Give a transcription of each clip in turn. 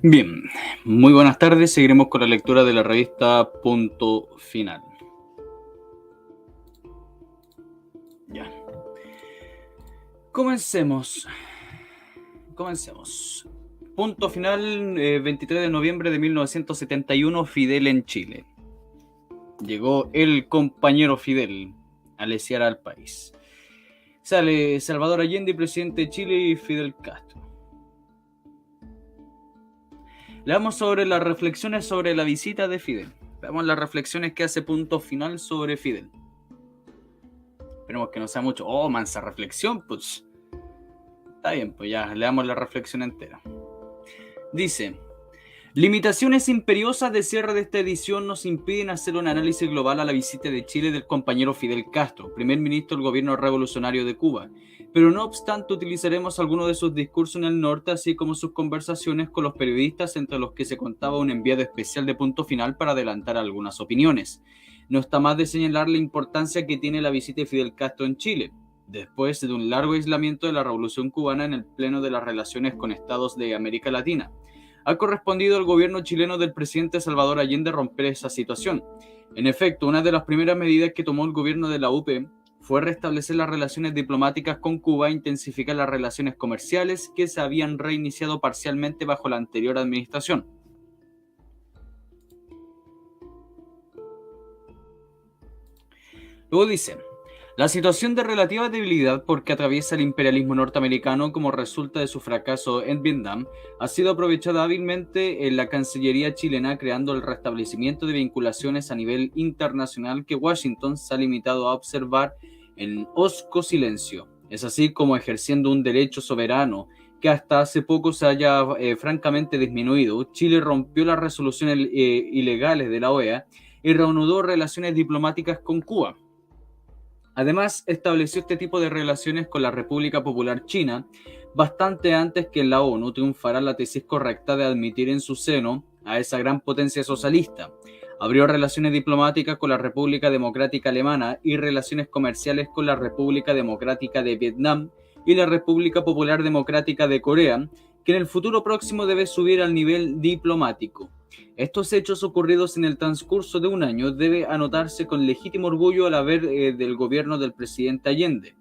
Bien, muy buenas tardes. Seguiremos con la lectura de la revista Punto Final. Ya. Comencemos. Punto Final, 23 de noviembre de 1971, Fidel en Chile. Llegó el compañero Fidel a lesear al país. Sale Salvador Allende, presidente de Chile, y Fidel Castro. Leamos sobre las reflexiones sobre la visita de Fidel. Veamos las reflexiones que hace Punto Final sobre Fidel. Esperemos que no sea mucho. Oh, mansa reflexión, pues. Está bien, pues ya, leamos la reflexión entera. Dice: limitaciones imperiosas de cierre de esta edición nos impiden hacer un análisis global a la visita de Chile del compañero Fidel Castro, primer ministro del gobierno revolucionario de Cuba, pero no obstante utilizaremos algunos de sus discursos en el norte, así como sus conversaciones con los periodistas, entre los que se contaba un enviado especial de Punto Final para adelantar algunas opiniones. No está más de señalar la importancia que tiene la visita de Fidel Castro en Chile, después de un largo aislamiento de la Revolución Cubana en el pleno de las relaciones con estados de América Latina. Ha correspondido al gobierno chileno del presidente Salvador Allende romper esa situación. En efecto, una de las primeras medidas que tomó el gobierno de la UP fue restablecer las relaciones diplomáticas con Cuba e intensificar las relaciones comerciales que se habían reiniciado parcialmente bajo la anterior administración. Luego dice: la situación de relativa debilidad porque atraviesa el imperialismo norteamericano como resulta de su fracaso en Vietnam ha sido aprovechada hábilmente en la Cancillería chilena, creando el restablecimiento de vinculaciones a nivel internacional que Washington se ha limitado a observar en hosco silencio. Es así como, ejerciendo un derecho soberano que hasta hace poco se haya francamente disminuido, Chile rompió las resoluciones ilegales de la OEA y reanudó relaciones diplomáticas con Cuba. Además, estableció este tipo de relaciones con la República Popular China bastante antes que en la ONU triunfara la tesis correcta de admitir en su seno a esa gran potencia socialista. Abrió relaciones diplomáticas con la República Democrática Alemana y relaciones comerciales con la República Democrática de Vietnam y la República Popular Democrática de Corea, que en el futuro próximo debe subir al nivel diplomático. Estos hechos ocurridos en el transcurso de un año debe anotarse con legítimo orgullo al haber del gobierno del presidente Allende.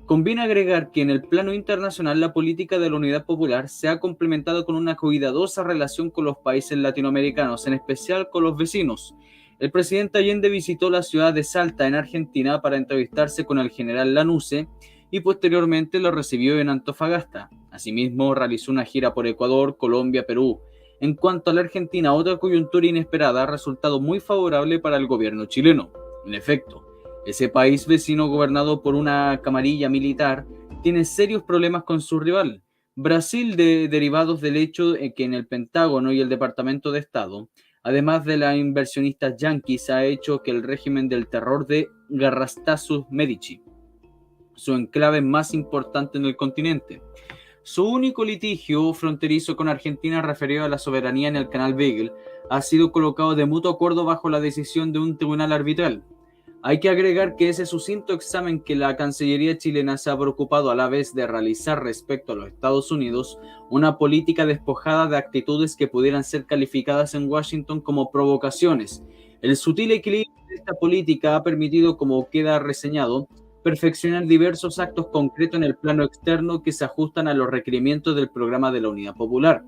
Conviene agregar que en el plano internacional la política de la Unidad Popular se ha complementado con una cuidadosa relación con los países latinoamericanos, en especial con los vecinos. El presidente Allende visitó la ciudad de Salta, en Argentina, para entrevistarse con el general Lanusse y posteriormente lo recibió en Antofagasta. Asimismo, realizó una gira por Ecuador, Colombia, Perú. En cuanto a la Argentina, otra coyuntura inesperada ha resultado muy favorable para el gobierno chileno. En efecto, ese país vecino, gobernado por una camarilla militar, tiene serios problemas con su rival, Brasil, derivados del hecho de que en el Pentágono y el Departamento de Estado, además de las inversionistas yanquis, ha hecho que el régimen del terror de Garrastazu Medici, su enclave más importante en el continente. Su único litigio fronterizo con Argentina, referido a la soberanía en el canal Beagle, ha sido colocado de mutuo acuerdo bajo la decisión de un tribunal arbitral. Hay que agregar que ese sucinto examen que la Cancillería chilena se ha preocupado a la vez de realizar respecto a los Estados Unidos, una política despojada de actitudes que pudieran ser calificadas en Washington como provocaciones. El sutil equilibrio de esta política ha permitido, como queda reseñado, perfeccionar diversos actos concretos en el plano externo que se ajustan a los requerimientos del programa de la Unidad Popular.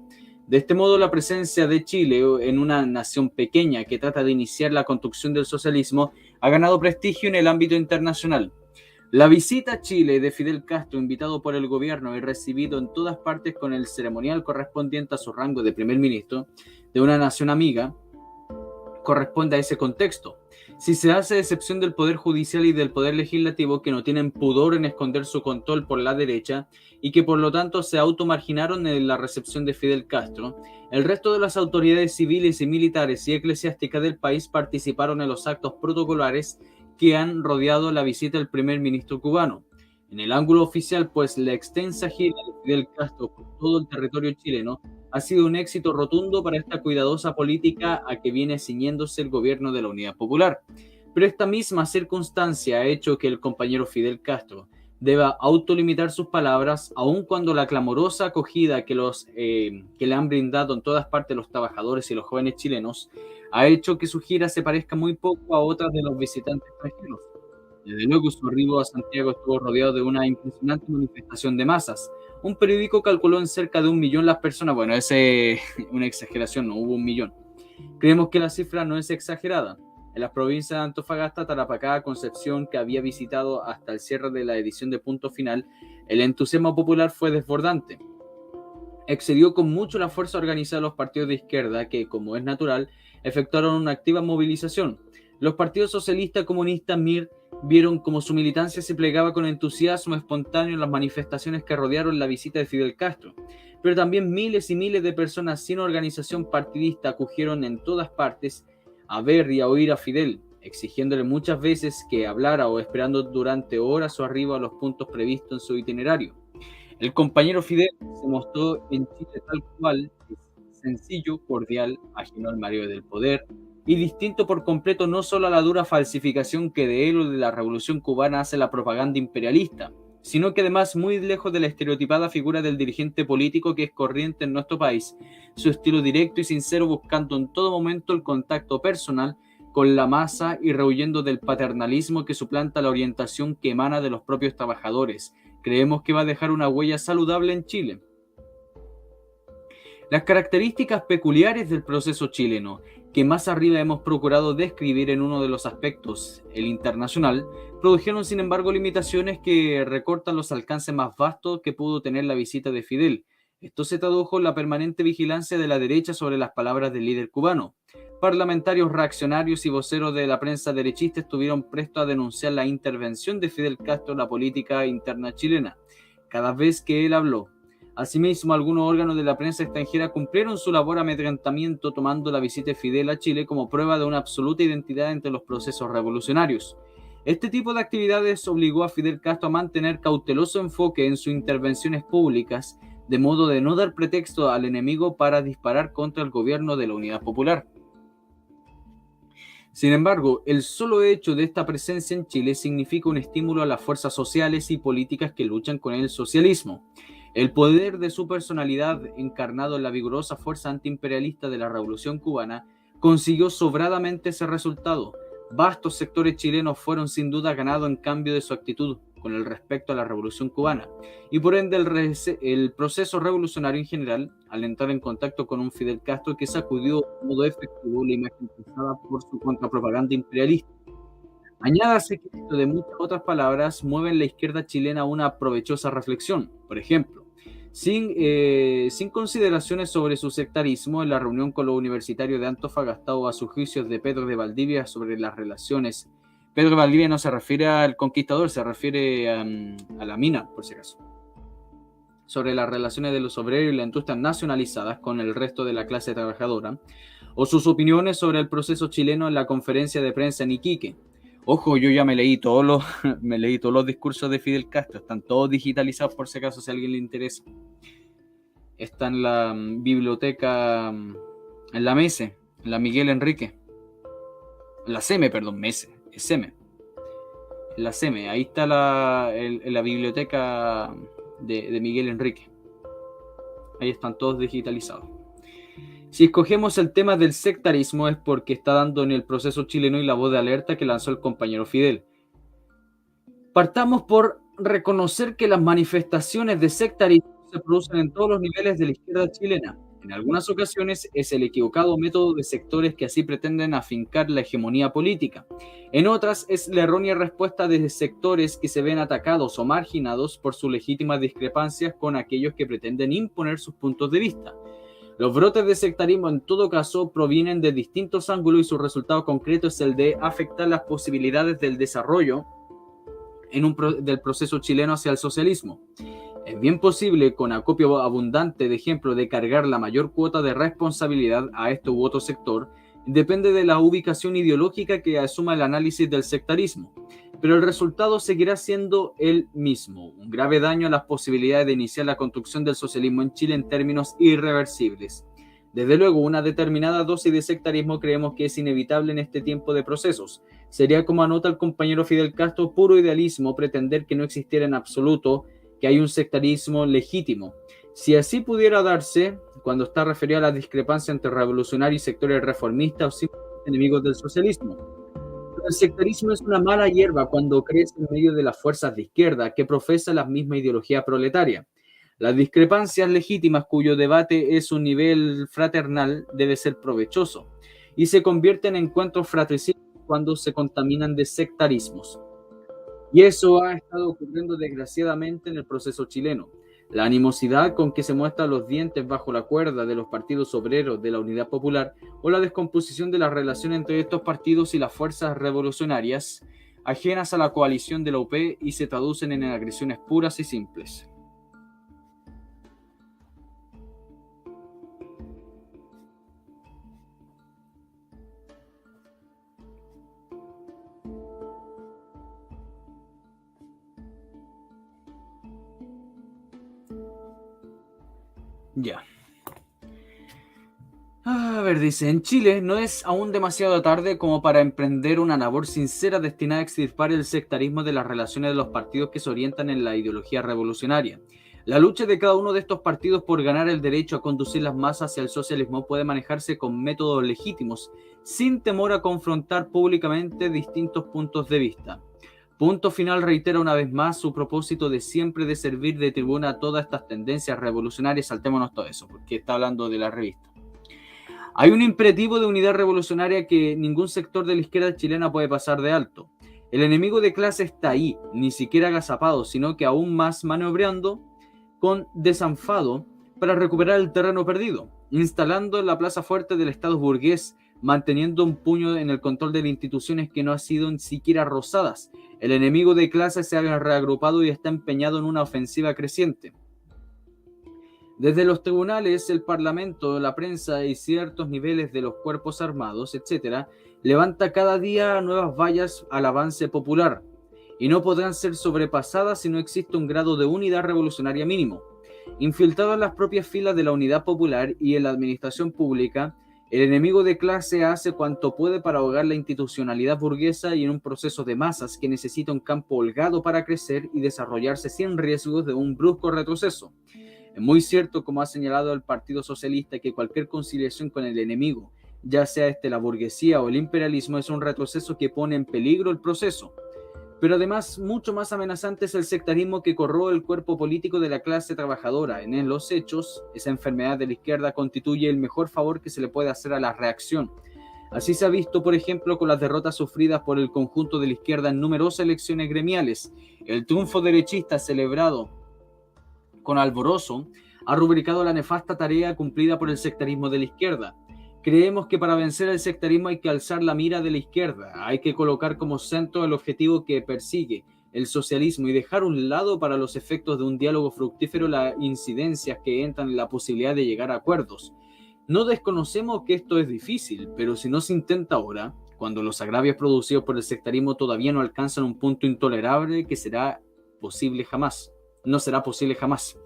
De este modo, la presencia de Chile en una nación pequeña que trata de iniciar la construcción del socialismo ha ganado prestigio en el ámbito internacional. La visita a Chile de Fidel Castro, invitado por el gobierno y recibido en todas partes con el ceremonial correspondiente a su rango de primer ministro de una nación amiga, corresponde a ese contexto. Si se hace excepción del Poder Judicial y del Poder Legislativo, que no tienen pudor en esconder su control por la derecha y que por lo tanto se automarginaron en la recepción de Fidel Castro, el resto de las autoridades civiles y militares y eclesiásticas del país participaron en los actos protocolares que han rodeado la visita del primer ministro cubano. En el ángulo oficial, pues, la extensa gira de Fidel Castro por todo el territorio chileno ha sido un éxito rotundo para esta cuidadosa política a que viene ciñéndose el gobierno de la Unidad Popular. Pero esta misma circunstancia ha hecho que el compañero Fidel Castro, deba autolimitar sus palabras, aun cuando la clamorosa acogida que le han brindado en todas partes los trabajadores y los jóvenes chilenos ha hecho que su gira se parezca muy poco a otras de los visitantes extranjeros. Desde luego, su arribo a Santiago estuvo rodeado de una impresionante manifestación de masas. Un periódico calculó en cerca de 1 millón las personas. Bueno, ese es una exageración, no hubo 1 millón. Creemos que la cifra no es exagerada. En las provincias de Antofagasta, Tarapacá, Concepción, que había visitado hasta el cierre de la edición de Punto Final, el entusiasmo popular fue desbordante. Excedió con mucho la fuerza organizada de los partidos de izquierda que, como es natural, efectuaron una activa movilización. Los partidos socialista, comunista, MIR, vieron como su militancia se plegaba con entusiasmo espontáneo en las manifestaciones que rodearon la visita de Fidel Castro. Pero también miles y miles de personas sin organización partidista acudieron en todas partes a ver y a oír a Fidel, exigiéndole muchas veces que hablara o esperando durante horas su arribo a los puntos previstos en su itinerario. El compañero Fidel se mostró en Chile tal cual, sencillo, cordial, ajeno al mareo del poder y distinto por completo no solo a la dura falsificación que de él o de la Revolución Cubana hace la propaganda imperialista, sino que además muy lejos de la estereotipada figura del dirigente político que es corriente en nuestro país, su estilo directo y sincero buscando en todo momento el contacto personal con la masa y rehuyendo del paternalismo que suplanta la orientación que emana de los propios trabajadores. Creemos que va a dejar una huella saludable en Chile. Las características peculiares del proceso chileno, que más arriba hemos procurado describir en uno de los aspectos, el internacional, produjeron sin embargo limitaciones que recortan los alcances más vastos que pudo tener la visita de Fidel. Esto se tradujo en la permanente vigilancia de la derecha sobre las palabras del líder cubano. Parlamentarios reaccionarios y voceros de la prensa derechista estuvieron prestos a denunciar la intervención de Fidel Castro en la política interna chilena, cada vez que él habló. Asimismo, algunos órganos de la prensa extranjera cumplieron su labor de amedrentamiento tomando la visita de Fidel a Chile como prueba de una absoluta identidad entre los procesos revolucionarios. Este tipo de actividades obligó a Fidel Castro a mantener cauteloso enfoque en sus intervenciones públicas, de modo de no dar pretexto al enemigo para disparar contra el gobierno de la Unidad Popular. Sin embargo, el solo hecho de esta presencia en Chile significa un estímulo a las fuerzas sociales y políticas que luchan con el socialismo. El poder de su personalidad, encarnado en la vigorosa fuerza antiimperialista de la Revolución Cubana, consiguió sobradamente ese resultado. Vastos sectores chilenos fueron sin duda ganados en cambio de su actitud con el respecto a la Revolución Cubana, y por ende el proceso revolucionario en general, al entrar en contacto con un Fidel Castro que sacudió de modo efectivo la imagen causada por su contrapropaganda imperialista. Añádase que esto de muchas otras palabras mueven la izquierda chilena a una provechosa reflexión. Por ejemplo, sin consideraciones sobre su sectarismo, en la reunión con los universitarios de Antofagasta o a sus juicios de Pedro de Valdivia sobre las relaciones. Pedro de Valdivia no se refiere al conquistador, se refiere a la mina, por si acaso. Sobre las relaciones de los obreros y las industrias nacionalizadas con el resto de la clase trabajadora, o sus opiniones sobre el proceso chileno en la conferencia de prensa en Iquique. Ojo, yo ya me leí todos los discursos de Fidel Castro, están todos digitalizados por si acaso si a alguien le interesa. Está en la biblioteca, en la MESE, en la Miguel Enrique. En la SEME, perdón, MESE, es SEME. En la SEME, ahí está en la biblioteca de Miguel Enrique. Ahí están todos digitalizados. Si escogemos el tema del sectarismo es porque está dando en el proceso chileno y la voz de alerta que lanzó el compañero Fidel. Partamos por reconocer que las manifestaciones de sectarismo se producen en todos los niveles de la izquierda chilena. En algunas ocasiones es el equivocado método de sectores que así pretenden afincar la hegemonía política. En otras es la errónea respuesta de sectores que se ven atacados o marginados por sus legítimas discrepancias con aquellos que pretenden imponer sus puntos de vista. Los brotes de sectarismo en todo caso provienen de distintos ángulos y su resultado concreto es el de afectar las posibilidades del desarrollo del proceso chileno hacia el socialismo. Es bien posible, con acopio abundante de ejemplos de cargar la mayor cuota de responsabilidad a este u otro sector, depende de la ubicación ideológica que asuma el análisis del sectarismo. Pero el resultado seguirá siendo el mismo, un grave daño a las posibilidades de iniciar la construcción del socialismo en Chile en términos irreversibles. Desde luego, una determinada dosis de sectarismo creemos que es inevitable en este tiempo de procesos, Sería, como anota el compañero Fidel Castro, puro idealismo pretender que no existiera en absoluto, que hay un sectarismo legítimo. Si así pudiera darse, cuando está referido a la discrepancia entre revolucionarios y sectores reformistas o simplemente enemigos del socialismo. Pero el sectarismo es una mala hierba cuando crece en medio de las fuerzas de izquierda que profesan la misma ideología proletaria. Las discrepancias legítimas cuyo debate es un nivel fraternal debe ser provechoso y se convierte en encuentros fratricidas cuando se contaminan de sectarismos. Y eso ha estado ocurriendo desgraciadamente en el proceso chileno. La animosidad con que se muestran los dientes bajo la cuerda de los partidos obreros de la Unidad Popular o la descomposición de la relación entre estos partidos y las fuerzas revolucionarias ajenas a la coalición de la UP y se traducen en agresiones puras y simples. Ya. A ver, dice, en Chile no es aún demasiado tarde como para emprender una labor sincera destinada a extirpar el sectarismo de las relaciones de los partidos que se orientan en la ideología revolucionaria. La lucha de cada uno de estos partidos por ganar el derecho a conducir las masas hacia el socialismo puede manejarse con métodos legítimos, sin temor a confrontar públicamente distintos puntos de vista. Punto Final reitera una vez más su propósito de siempre de servir de tribuna a todas estas tendencias revolucionarias. Saltémonos todo eso, porque está hablando de la revista. Hay un imperativo de unidad revolucionaria que ningún sector de la izquierda chilena puede pasar de alto. El enemigo de clase está ahí, ni siquiera agazapado, sino que aún más maniobrando con desenfado para recuperar el terreno perdido, instalando la plaza fuerte del Estado burgués, manteniendo un puño en el control de las instituciones que no han sido ni siquiera rozadas. El enemigo de clase se ha reagrupado y está empeñado en una ofensiva creciente. Desde los tribunales, el parlamento, la prensa y ciertos niveles de los cuerpos armados, etc., levanta cada día nuevas vallas al avance popular y no podrán ser sobrepasadas si no existe un grado de unidad revolucionaria mínimo. Infiltrado en las propias filas de la unidad popular y en la administración pública, el enemigo de clase hace cuanto puede para ahogar la institucionalidad burguesa y en un proceso de masas que necesita un campo holgado para crecer y desarrollarse sin riesgos de un brusco retroceso. Es muy cierto, como ha señalado el Partido Socialista, que cualquier conciliación con el enemigo, ya sea la burguesía o el imperialismo, es un retroceso que pone en peligro el proceso. Pero además, mucho más amenazante es el sectarismo que corroe el cuerpo político de la clase trabajadora. En los hechos, esa enfermedad de la izquierda constituye el mejor favor que se le puede hacer a la reacción. Así se ha visto, por ejemplo, con las derrotas sufridas por el conjunto de la izquierda en numerosas elecciones gremiales. El triunfo derechista celebrado con alborozo, ha rubricado la nefasta tarea cumplida por el sectarismo de la izquierda. Creemos que para vencer el sectarismo hay que alzar la mira de la izquierda, hay que colocar como centro el objetivo que persigue, el socialismo, y dejar a un lado para los efectos de un diálogo fructífero las incidencias que entran en la posibilidad de llegar a acuerdos. No desconocemos que esto es difícil, pero si no se intenta ahora, cuando los agravios producidos por el sectarismo todavía no alcanzan un punto intolerable, que será posible jamás. No será posible jamás.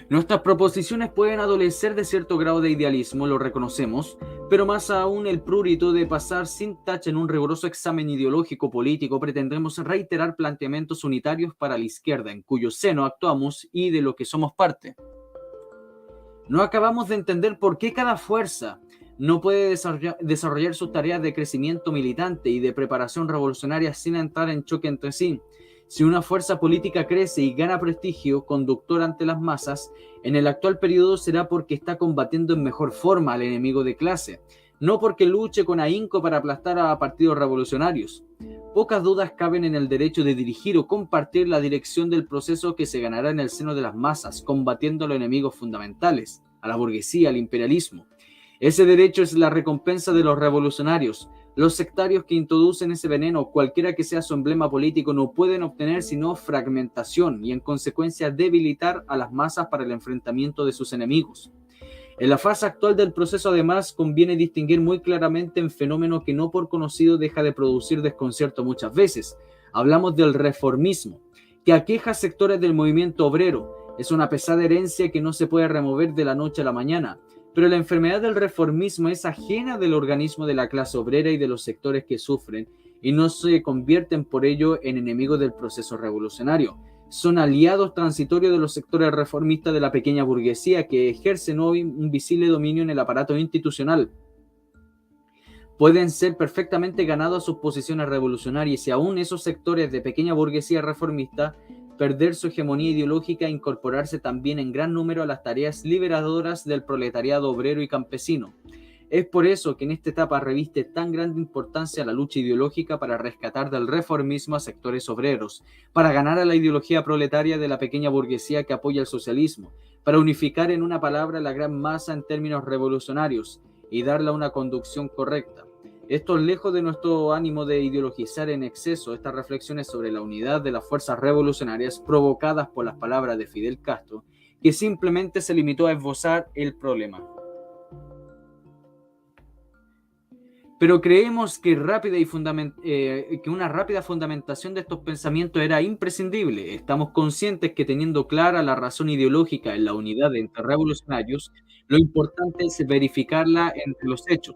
Nuestras proposiciones pueden adolecer de cierto grado de idealismo, lo reconocemos, pero más aún el prurito de pasar sin tacha en un riguroso examen ideológico político, pretendremos reiterar planteamientos unitarios para la izquierda, en cuyo seno actuamos y de lo que somos parte. No acabamos de entender por qué cada fuerza no puede desarrollar sus tareas de crecimiento militante y de preparación revolucionaria sin entrar en choque entre sí. Si una fuerza política crece y gana prestigio conductor ante las masas, en el actual periodo será porque está combatiendo en mejor forma al enemigo de clase, no porque luche con ahínco para aplastar a partidos revolucionarios. Pocas dudas caben en el derecho de dirigir o compartir la dirección del proceso que se ganará en el seno de las masas, combatiendo a los enemigos fundamentales, a la burguesía, al imperialismo. Ese derecho es la recompensa de los revolucionarios. Los sectarios que introducen ese veneno, cualquiera que sea su emblema político, no pueden obtener sino fragmentación y en consecuencia debilitar a las masas para el enfrentamiento de sus enemigos. En la fase actual del proceso, además, conviene distinguir muy claramente un fenómeno que no por conocido deja de producir desconcierto muchas veces. Hablamos del reformismo, que aqueja sectores del movimiento obrero. Es una pesada herencia que no se puede remover de la noche a la mañana. Pero la enfermedad del reformismo es ajena del organismo de la clase obrera y de los sectores que sufren, y no se convierten por ello en enemigos del proceso revolucionario. Son aliados transitorios de los sectores reformistas de la pequeña burguesía que ejercen hoy un visible dominio en el aparato institucional. Pueden ser perfectamente ganados a sus posiciones revolucionarias y aún esos sectores de pequeña burguesía reformista perder su hegemonía ideológica e incorporarse también en gran número a las tareas liberadoras del proletariado obrero y campesino. Es por eso que en esta etapa reviste tan grande importancia la lucha ideológica para rescatar del reformismo a sectores obreros, para ganar a la ideología proletaria de la pequeña burguesía que apoya el socialismo, para unificar en una palabra la gran masa en términos revolucionarios y darle una conducción correcta. Esto, lejos de nuestro ánimo de ideologizar en exceso estas reflexiones sobre la unidad de las fuerzas revolucionarias provocadas por las palabras de Fidel Castro, que simplemente se limitó a esbozar el problema. Pero creemos que una rápida fundamentación de estos pensamientos era imprescindible. Estamos conscientes que teniendo clara la razón ideológica en la unidad entre revolucionarios, lo importante es verificarla entre los hechos.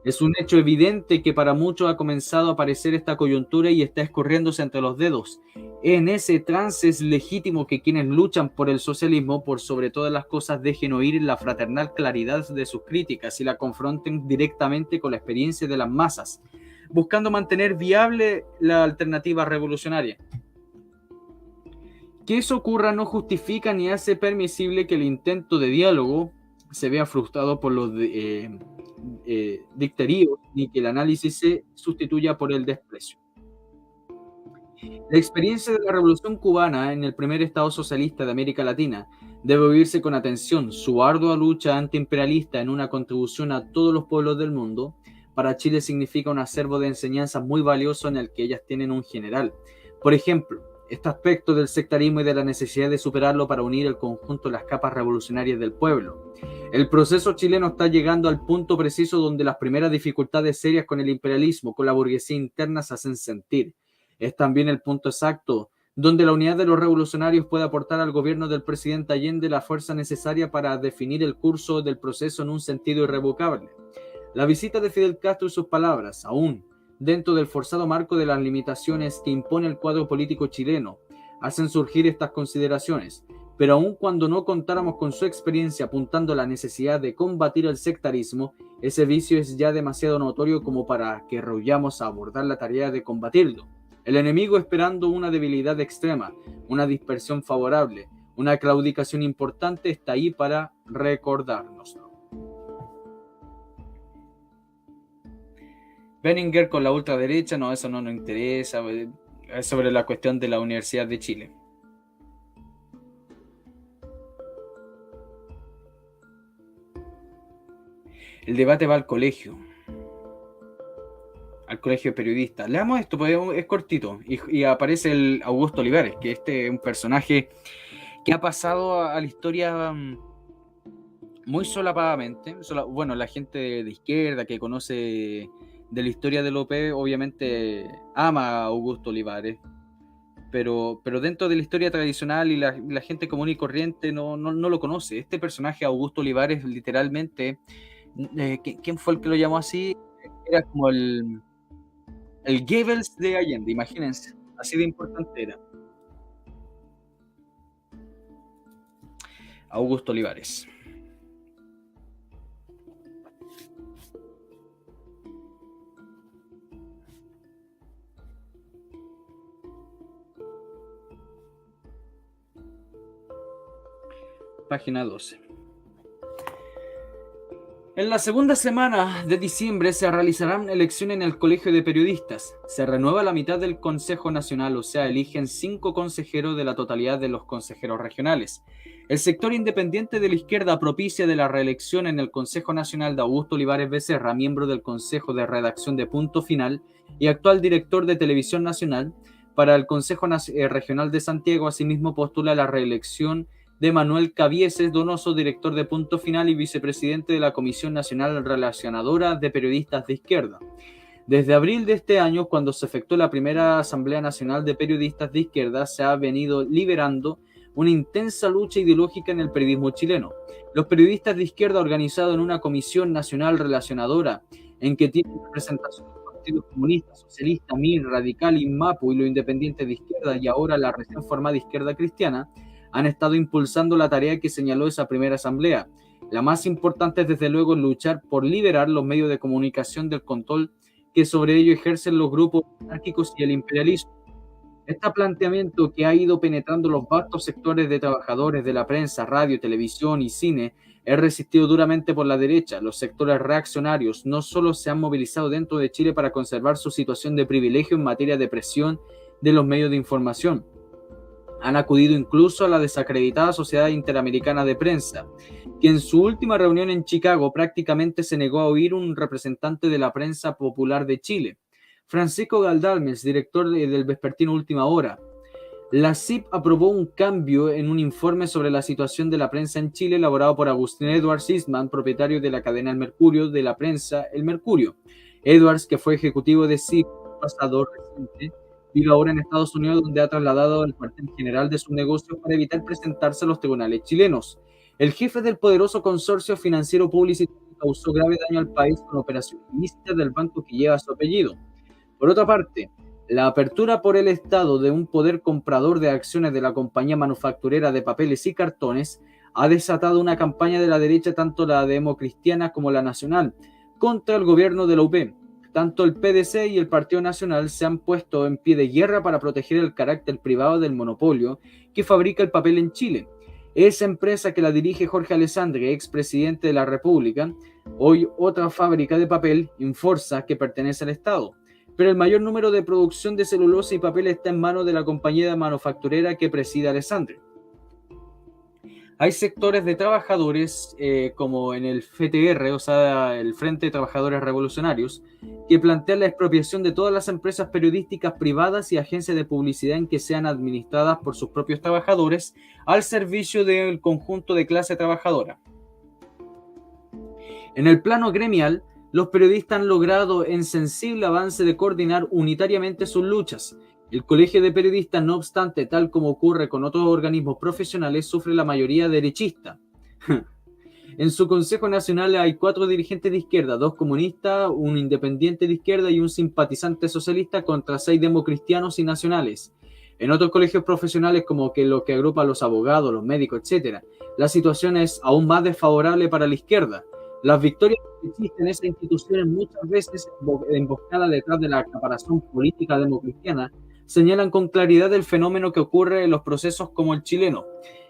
Es un hecho evidente que para muchos ha comenzado a aparecer esta coyuntura y está escurriéndose entre los dedos. En ese trance es legítimo que quienes luchan por el socialismo, por sobre todas las cosas, dejen oír la fraternal claridad de sus críticas y la confronten directamente con la experiencia de las masas, buscando mantener viable la alternativa revolucionaria. Que eso ocurra no justifica ni hace permisible que el intento de diálogo se vea frustrado por los dicteríos, ni que el análisis se sustituya por el desprecio. La experiencia de la Revolución Cubana en el primer Estado socialista de América Latina debe oírse con atención. Su ardua lucha antiimperialista en una contribución a todos los pueblos del mundo, para Chile significa un acervo de enseñanzas muy valioso en el que ellas tienen un general. Por ejemplo, este aspecto del sectarismo y de la necesidad de superarlo para unir el conjunto de las capas revolucionarias del pueblo. El proceso chileno está llegando al punto preciso donde las primeras dificultades serias con el imperialismo, con la burguesía interna, se hacen sentir. Es también el punto exacto donde la unidad de los revolucionarios puede aportar al gobierno del presidente Allende la fuerza necesaria para definir el curso del proceso en un sentido irrevocable. La visita de Fidel Castro y sus palabras, aún dentro del forzado marco de las limitaciones que impone el cuadro político chileno, hacen surgir estas consideraciones, pero aun cuando no contáramos con su experiencia apuntando a la necesidad de combatir el sectarismo, ese vicio es ya demasiado notorio como para que rehuyamos a abordar la tarea de combatirlo. El enemigo, esperando una debilidad extrema, una dispersión favorable, una claudicación importante, está ahí para recordárnoslo. Benninger con la ultraderecha, no, eso no nos interesa. Es sobre la cuestión de la Universidad de Chile. El debate va al colegio de periodistas. Leamos esto, porque es cortito, y aparece el Augusto Olivares, que este es un personaje que ha pasado a la historia muy solapadamente. Bueno, la gente de izquierda que conoce de la historia del OP obviamente ama a Augusto Olivares, pero dentro de la historia tradicional y la gente común y corriente no lo conoce. Este personaje, Augusto Olivares, literalmente, ¿quién fue el que lo llamó así? Era como el Goebbels de Allende, imagínense, así de importante era. Augusto Olivares. Página 12. En la segunda semana de diciembre se realizarán elecciones en el Colegio de Periodistas. Se renueva la mitad del Consejo Nacional, o sea, eligen 5 consejeros de la totalidad de los consejeros regionales. El sector independiente de la izquierda propicia de la reelección en el Consejo Nacional de Augusto Olivares Becerra, miembro del Consejo de Redacción de Punto Final y actual director de Televisión Nacional. Para el Consejo Regional de Santiago, asimismo, postula la reelección de Manuel Cabieses Donoso, director de Punto Final y vicepresidente de la Comisión Nacional Relacionadora de Periodistas de Izquierda. Desde abril de este año, cuando se efectuó la primera Asamblea Nacional de Periodistas de Izquierda, se ha venido liberando una intensa lucha ideológica en el periodismo chileno. Los periodistas de izquierda organizados en una comisión nacional relacionadora en que tienen representación de los partidos comunistas, socialista, MIR, Radical, INMAPU y los independientes de izquierda y ahora la recién formada Izquierda Cristiana, han estado impulsando la tarea que señaló esa primera asamblea. La más importante es desde luego luchar por liberar los medios de comunicación del control que sobre ello ejercen los grupos anárquicos y el imperialismo. Este planteamiento que ha ido penetrando los vastos sectores de trabajadores de la prensa, radio, televisión y cine es resistido duramente por la derecha. Los sectores reaccionarios no solo se han movilizado dentro de Chile para conservar su situación de privilegio en materia de presión de los medios de información, han acudido incluso a la desacreditada Sociedad Interamericana de Prensa, que en su última reunión en Chicago prácticamente se negó a oír un representante de la prensa popular de Chile, Francisco Galdálmez, director del vespertino Última Hora. La CIP aprobó un cambio en un informe sobre la situación de la prensa en Chile elaborado por Agustín Edwards Eastman, propietario de la cadena El Mercurio de la prensa El Mercurio. Edwards, que fue ejecutivo de CIP pasado reciente, vive ahora en Estados Unidos, donde ha trasladado el cuartel general de su negocio para evitar presentarse a los tribunales chilenos. El jefe del poderoso consorcio financiero publicitario causó grave daño al país con operaciones ilícitas del banco que lleva su apellido. Por otra parte, la apertura por el Estado de un poder comprador de acciones de la compañía manufacturera de papeles y cartones ha desatado una campaña de la derecha, tanto la democristiana como la nacional, contra el gobierno de la UP. Tanto el PDC y el Partido Nacional se han puesto en pie de guerra para proteger el carácter privado del monopolio que fabrica el papel en Chile. Esa empresa que la dirige Jorge Alessandri, expresidente de la República, hoy otra fábrica de papel, Inforza, que pertenece al Estado. Pero el mayor número de producción de celulosa y papel está en manos de la compañía manufacturera que preside Alessandri. Hay sectores de trabajadores, como en el FTR, o sea, el Frente de Trabajadores Revolucionarios, que plantean la expropiación de todas las empresas periodísticas privadas y agencias de publicidad en que sean administradas por sus propios trabajadores al servicio del conjunto de clase trabajadora. En el plano gremial, los periodistas han logrado en sensible avance de coordinar unitariamente sus luchas. El Colegio de Periodistas, no obstante, tal como ocurre con otros organismos profesionales, sufre la mayoría derechista. En su Consejo Nacional hay 4 dirigentes de izquierda, 2 comunistas, un independiente de izquierda y un simpatizante socialista contra 6 democristianos y nacionales. En otros colegios profesionales, como que lo que agrupa a los abogados, los médicos, etc., la situación es aún más desfavorable para la izquierda. Las victorias que existen en esas instituciones, muchas veces emboscadas detrás de la acaparación política democristiana, señalan con claridad el fenómeno que ocurre en los procesos como el chileno.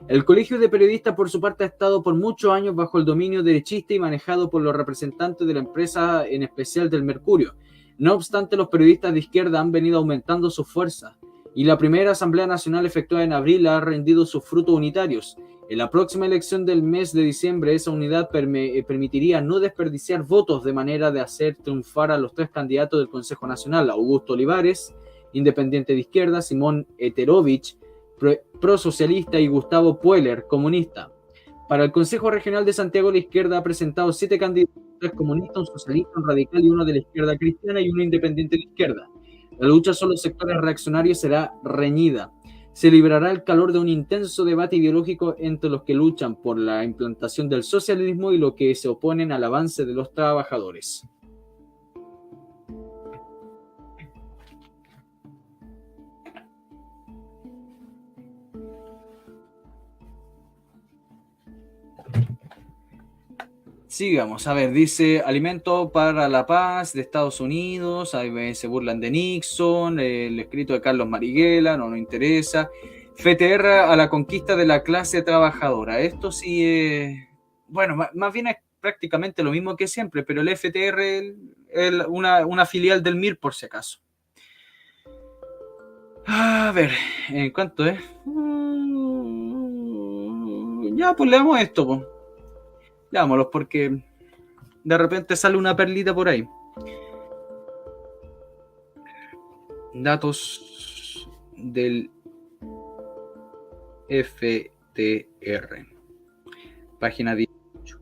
El Colegio de Periodistas, por su parte, ha estado por muchos años bajo el dominio derechista y manejado por los representantes de la empresa, en especial del Mercurio. No obstante, los periodistas de izquierda han venido aumentando su fuerza, y la primera Asamblea Nacional efectuada en abril ha rendido sus frutos unitarios. En la próxima elección del mes de diciembre, esa unidad permitiría no desperdiciar votos, de manera de hacer triunfar a los 3 candidatos del Consejo Nacional: Augusto Olivares, independiente de izquierda; Simón Eterovich, prosocialista; y Gustavo Pueller, comunista. Para el Consejo Regional de Santiago, la izquierda ha presentado 7 candidatos: 3 comunistas, un socialista, un radical y uno de la izquierda cristiana y uno independiente de izquierda. La lucha sobre los sectores reaccionarios será reñida. Se librará el calor de un intenso debate ideológico entre los que luchan por la implantación del socialismo y los que se oponen al avance de los trabajadores. Sigamos, a ver, dice Alimento para la Paz de Estados Unidos, ahí se burlan de Nixon, el escrito de Carlos Marighella, no nos interesa. FTR a la conquista de la clase trabajadora. Esto sí es, bueno, más bien es prácticamente lo mismo que siempre, pero el FTR es una filial del MIR, por si acaso. A ver, ¿cuánto es? Ya, pues leamos esto, pues. Leámoslos, porque de repente sale una perlita por ahí. Datos del FTR. Página 18.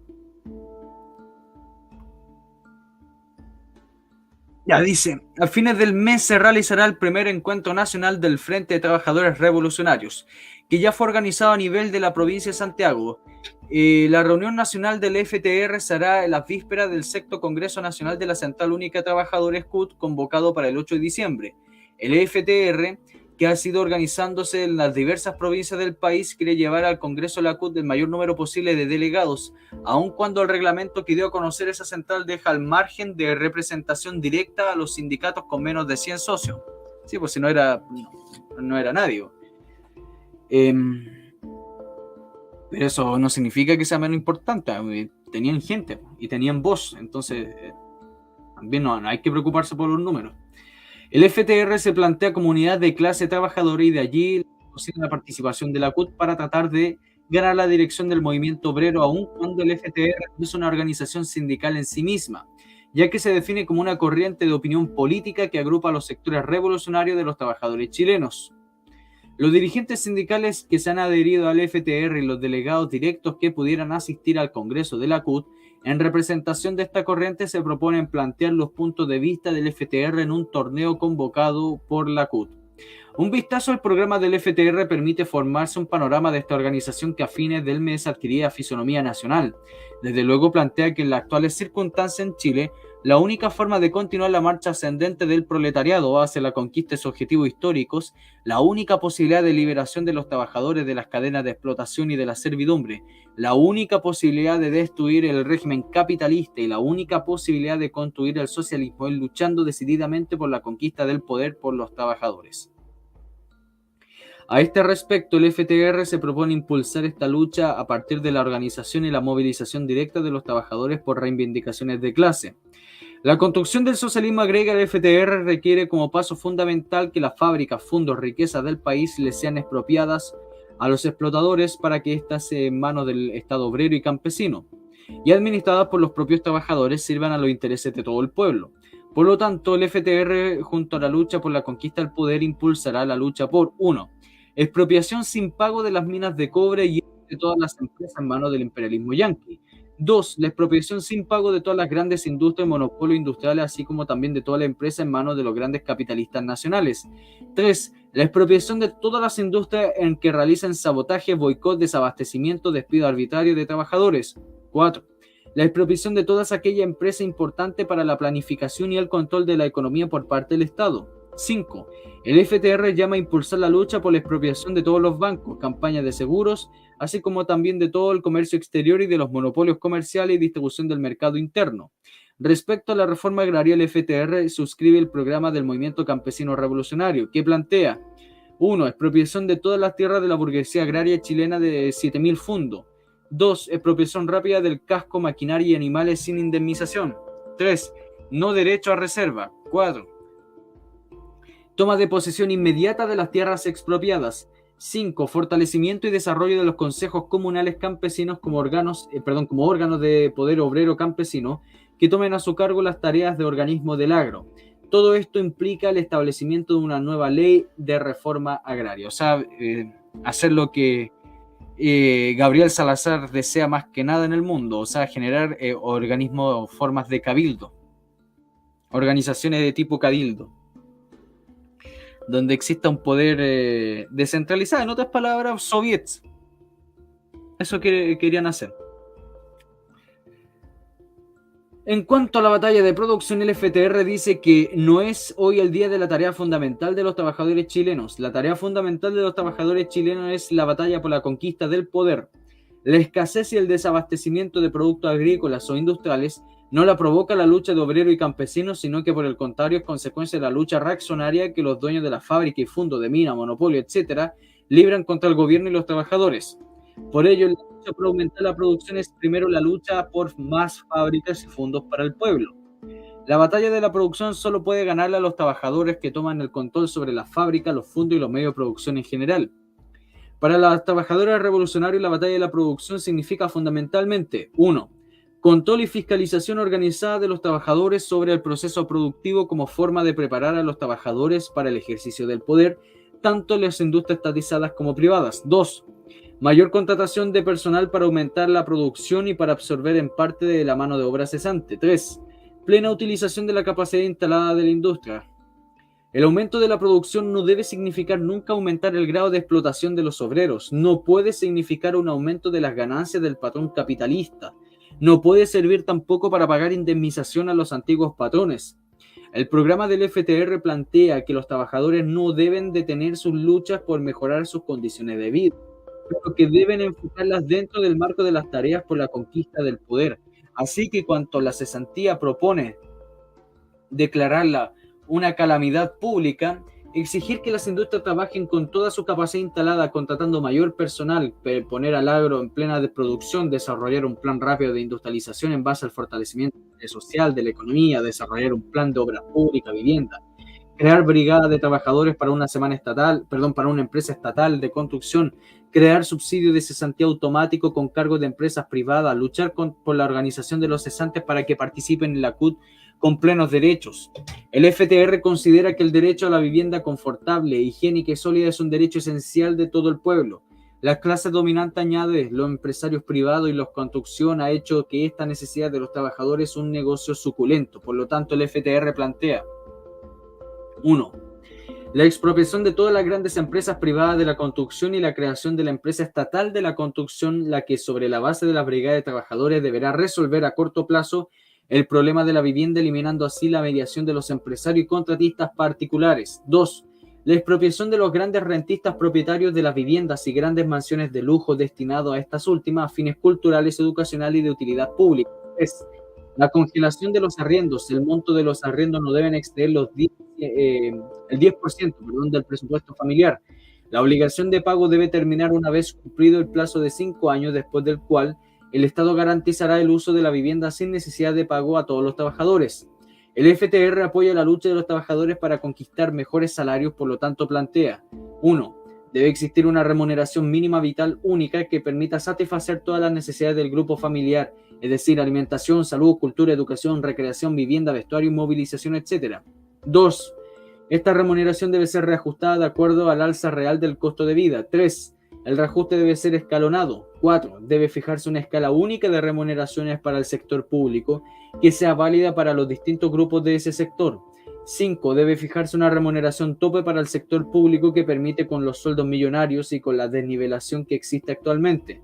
Ya dice, a fines del mes se realizará el primer encuentro nacional del Frente de Trabajadores Revolucionarios, que ya fue organizado a nivel de la provincia de Santiago. La reunión nacional del FTR se hará en las vísperas del sexto Congreso Nacional de la Central Única de Trabajadores CUT, convocado para el 8 de diciembre. El FTR, que ha sido organizándose en las diversas provincias del país, quiere llevar al Congreso de la CUT el mayor número posible de delegados, aun cuando el reglamento que dio a conocer esa central deja al margen de representación directa a los sindicatos con menos de 100 socios. Sí, pues si no era nadie. Pero eso no significa que sea menos importante. Tenían gente y tenían voz, entonces también no hay que preocuparse por los números. El FTR se plantea como unidad de clase trabajadora y de allí la participación de la CUT para tratar de ganar la dirección del movimiento obrero, aun cuando el FTR no es una organización sindical en sí misma, ya que se define como una corriente de opinión política que agrupa a los sectores revolucionarios de los trabajadores chilenos. Los dirigentes sindicales que se han adherido al FTR y los delegados directos que pudieran asistir al Congreso de la CUT, en representación de esta corriente, se proponen plantear los puntos de vista del FTR en un torneo convocado por la CUT. Un vistazo al programa del FTR permite formarse un panorama de esta organización que a fines del mes adquiría fisonomía nacional. Desde luego plantea que en las actuales circunstancias en Chile, la única forma de continuar la marcha ascendente del proletariado hacia la conquista de sus objetivos históricos, la única posibilidad de liberación de los trabajadores de las cadenas de explotación y de la servidumbre, la única posibilidad de destruir el régimen capitalista y la única posibilidad de construir el socialismo es luchando decididamente por la conquista del poder por los trabajadores. A este respecto, el FTR se propone impulsar esta lucha a partir de la organización y la movilización directa de los trabajadores por reivindicaciones de clase. La construcción del socialismo, agrega el FTR, requiere como paso fundamental que las fábricas, fondos, riquezas del país les sean expropiadas a los explotadores para que éstas, en manos del Estado obrero y campesino, y administradas por los propios trabajadores, sirvan a los intereses de todo el pueblo. Por lo tanto, el FTR, junto a la lucha por la conquista del poder, impulsará la lucha por 1. Expropiación sin pago de las minas de cobre y de todas las empresas en manos del imperialismo yanqui. 2. La expropiación sin pago de todas las grandes industrias y monopolios industriales, así como también de toda la empresa en manos de los grandes capitalistas nacionales. 3. La expropiación de todas las industrias en que realicen sabotaje, boicot, desabastecimiento, despido arbitrario de trabajadores. 4. La expropiación de todas aquellas empresas importantes para la planificación y el control de la economía por parte del Estado. 5. El FTR llama a impulsar la lucha por la expropiación de todos los bancos, campañas de seguros, así como también de todo el comercio exterior y de los monopolios comerciales y distribución del mercado interno. Respecto a la reforma agraria, el FTR suscribe el programa del Movimiento Campesino Revolucionario, que plantea 1. Expropiación de todas las tierras de la burguesía agraria chilena de 7.000 fundos. 2. Expropiación rápida del casco, maquinaria y animales sin indemnización. 3. No derecho a reserva. 4. Toma de posesión inmediata de las tierras expropiadas. 5. Fortalecimiento y desarrollo de los consejos comunales campesinos como órganos de poder obrero campesino que tomen a su cargo las tareas de organismo del agro. Todo esto implica el establecimiento de una nueva ley de reforma agraria. O sea, hacer lo que Gabriel Salazar desea más que nada en el mundo. O sea, generar organismos, formas de cabildo. Organizaciones de tipo cabildo, donde exista un poder descentralizado, en otras palabras, soviets. Eso querían hacer. En cuanto a la batalla de producción, el FTR dice que no es hoy el día de la tarea fundamental de los trabajadores chilenos. La tarea fundamental de los trabajadores chilenos es la batalla por la conquista del poder. La escasez y el desabastecimiento de productos agrícolas o industriales no la provoca la lucha de obreros y campesinos, sino que por el contrario es consecuencia de la lucha reaccionaria que los dueños de la fábrica y fondos de mina, monopolio, etc., libran contra el gobierno y los trabajadores. Por ello, la lucha por aumentar la producción es primero la lucha por más fábricas y fondos para el pueblo. La batalla de la producción solo puede ganarla a los trabajadores que toman el control sobre la fábrica, los fondos y los medios de producción en general. Para los trabajadores revolucionarios, la batalla de la producción significa fundamentalmente 1. Control y fiscalización organizada de los trabajadores sobre el proceso productivo como forma de preparar a los trabajadores para el ejercicio del poder, tanto en las industrias estatizadas como privadas. 2. Mayor contratación de personal para aumentar la producción y para absorber en parte de la mano de obra cesante. 3. Plena utilización de la capacidad instalada de la industria. El aumento de la producción no debe significar nunca aumentar el grado de explotación de los obreros, no puede significar un aumento de las ganancias del patrón capitalista, no puede servir tampoco para pagar indemnización a los antiguos patrones. El programa del FTR plantea que los trabajadores no deben detener sus luchas por mejorar sus condiciones de vida, pero que deben enfocarlas dentro del marco de las tareas por la conquista del poder. Así que cuanto la cesantía propone declararla una calamidad pública, exigir que las industrias trabajen con toda su capacidad instalada, contratando mayor personal, poner al agro en plena de producción, desarrollar un plan rápido de industrialización en base al fortalecimiento social de la economía, desarrollar un plan de obras públicas, vivienda, crear brigadas de trabajadores para una semana estatal, perdón, para una empresa estatal de construcción, crear subsidios de cesantía automático con cargo de empresas privadas, luchar por la organización de los cesantes para que participen en la CUT con plenos derechos. El FTR considera que el derecho a la vivienda confortable, higiénica y sólida es un derecho esencial de todo el pueblo. La clase dominante añade, los empresarios privados y la construcción ha hecho que esta necesidad de los trabajadores es un negocio suculento. Por lo tanto, el FTR plantea 1. La expropiación de todas las grandes empresas privadas de la construcción y la creación de la empresa estatal de la construcción, la que sobre la base de la brigada de trabajadores deberá resolver a corto plazo el problema de la vivienda, eliminando así la mediación de los empresarios y contratistas particulares. 2. La expropiación de los grandes rentistas propietarios de las viviendas y grandes mansiones de lujo destinados a estas últimas a fines culturales, educacionales y de utilidad pública. 3. La congelación de los arriendos. El monto de los arriendos no deben exceder el 10% del presupuesto familiar. La obligación de pago debe terminar una vez cumplido el plazo de 5 años, después del cual el Estado garantizará el uso de la vivienda sin necesidad de pago a todos los trabajadores. El FTR apoya la lucha de los trabajadores para conquistar mejores salarios, por lo tanto plantea 1. Debe existir una remuneración mínima vital única que permita satisfacer todas las necesidades del grupo familiar, es decir, alimentación, salud, cultura, educación, recreación, vivienda, vestuario, movilización, etc. 2. Esta remuneración debe ser reajustada de acuerdo al alza real del costo de vida. 3. El reajuste debe ser escalonado. 4. Debe fijarse una escala única de remuneraciones para el sector público que sea válida para los distintos grupos de ese sector. 5. Debe fijarse una remuneración tope para el sector público que permite con los sueldos millonarios y con la desnivelación que existe actualmente.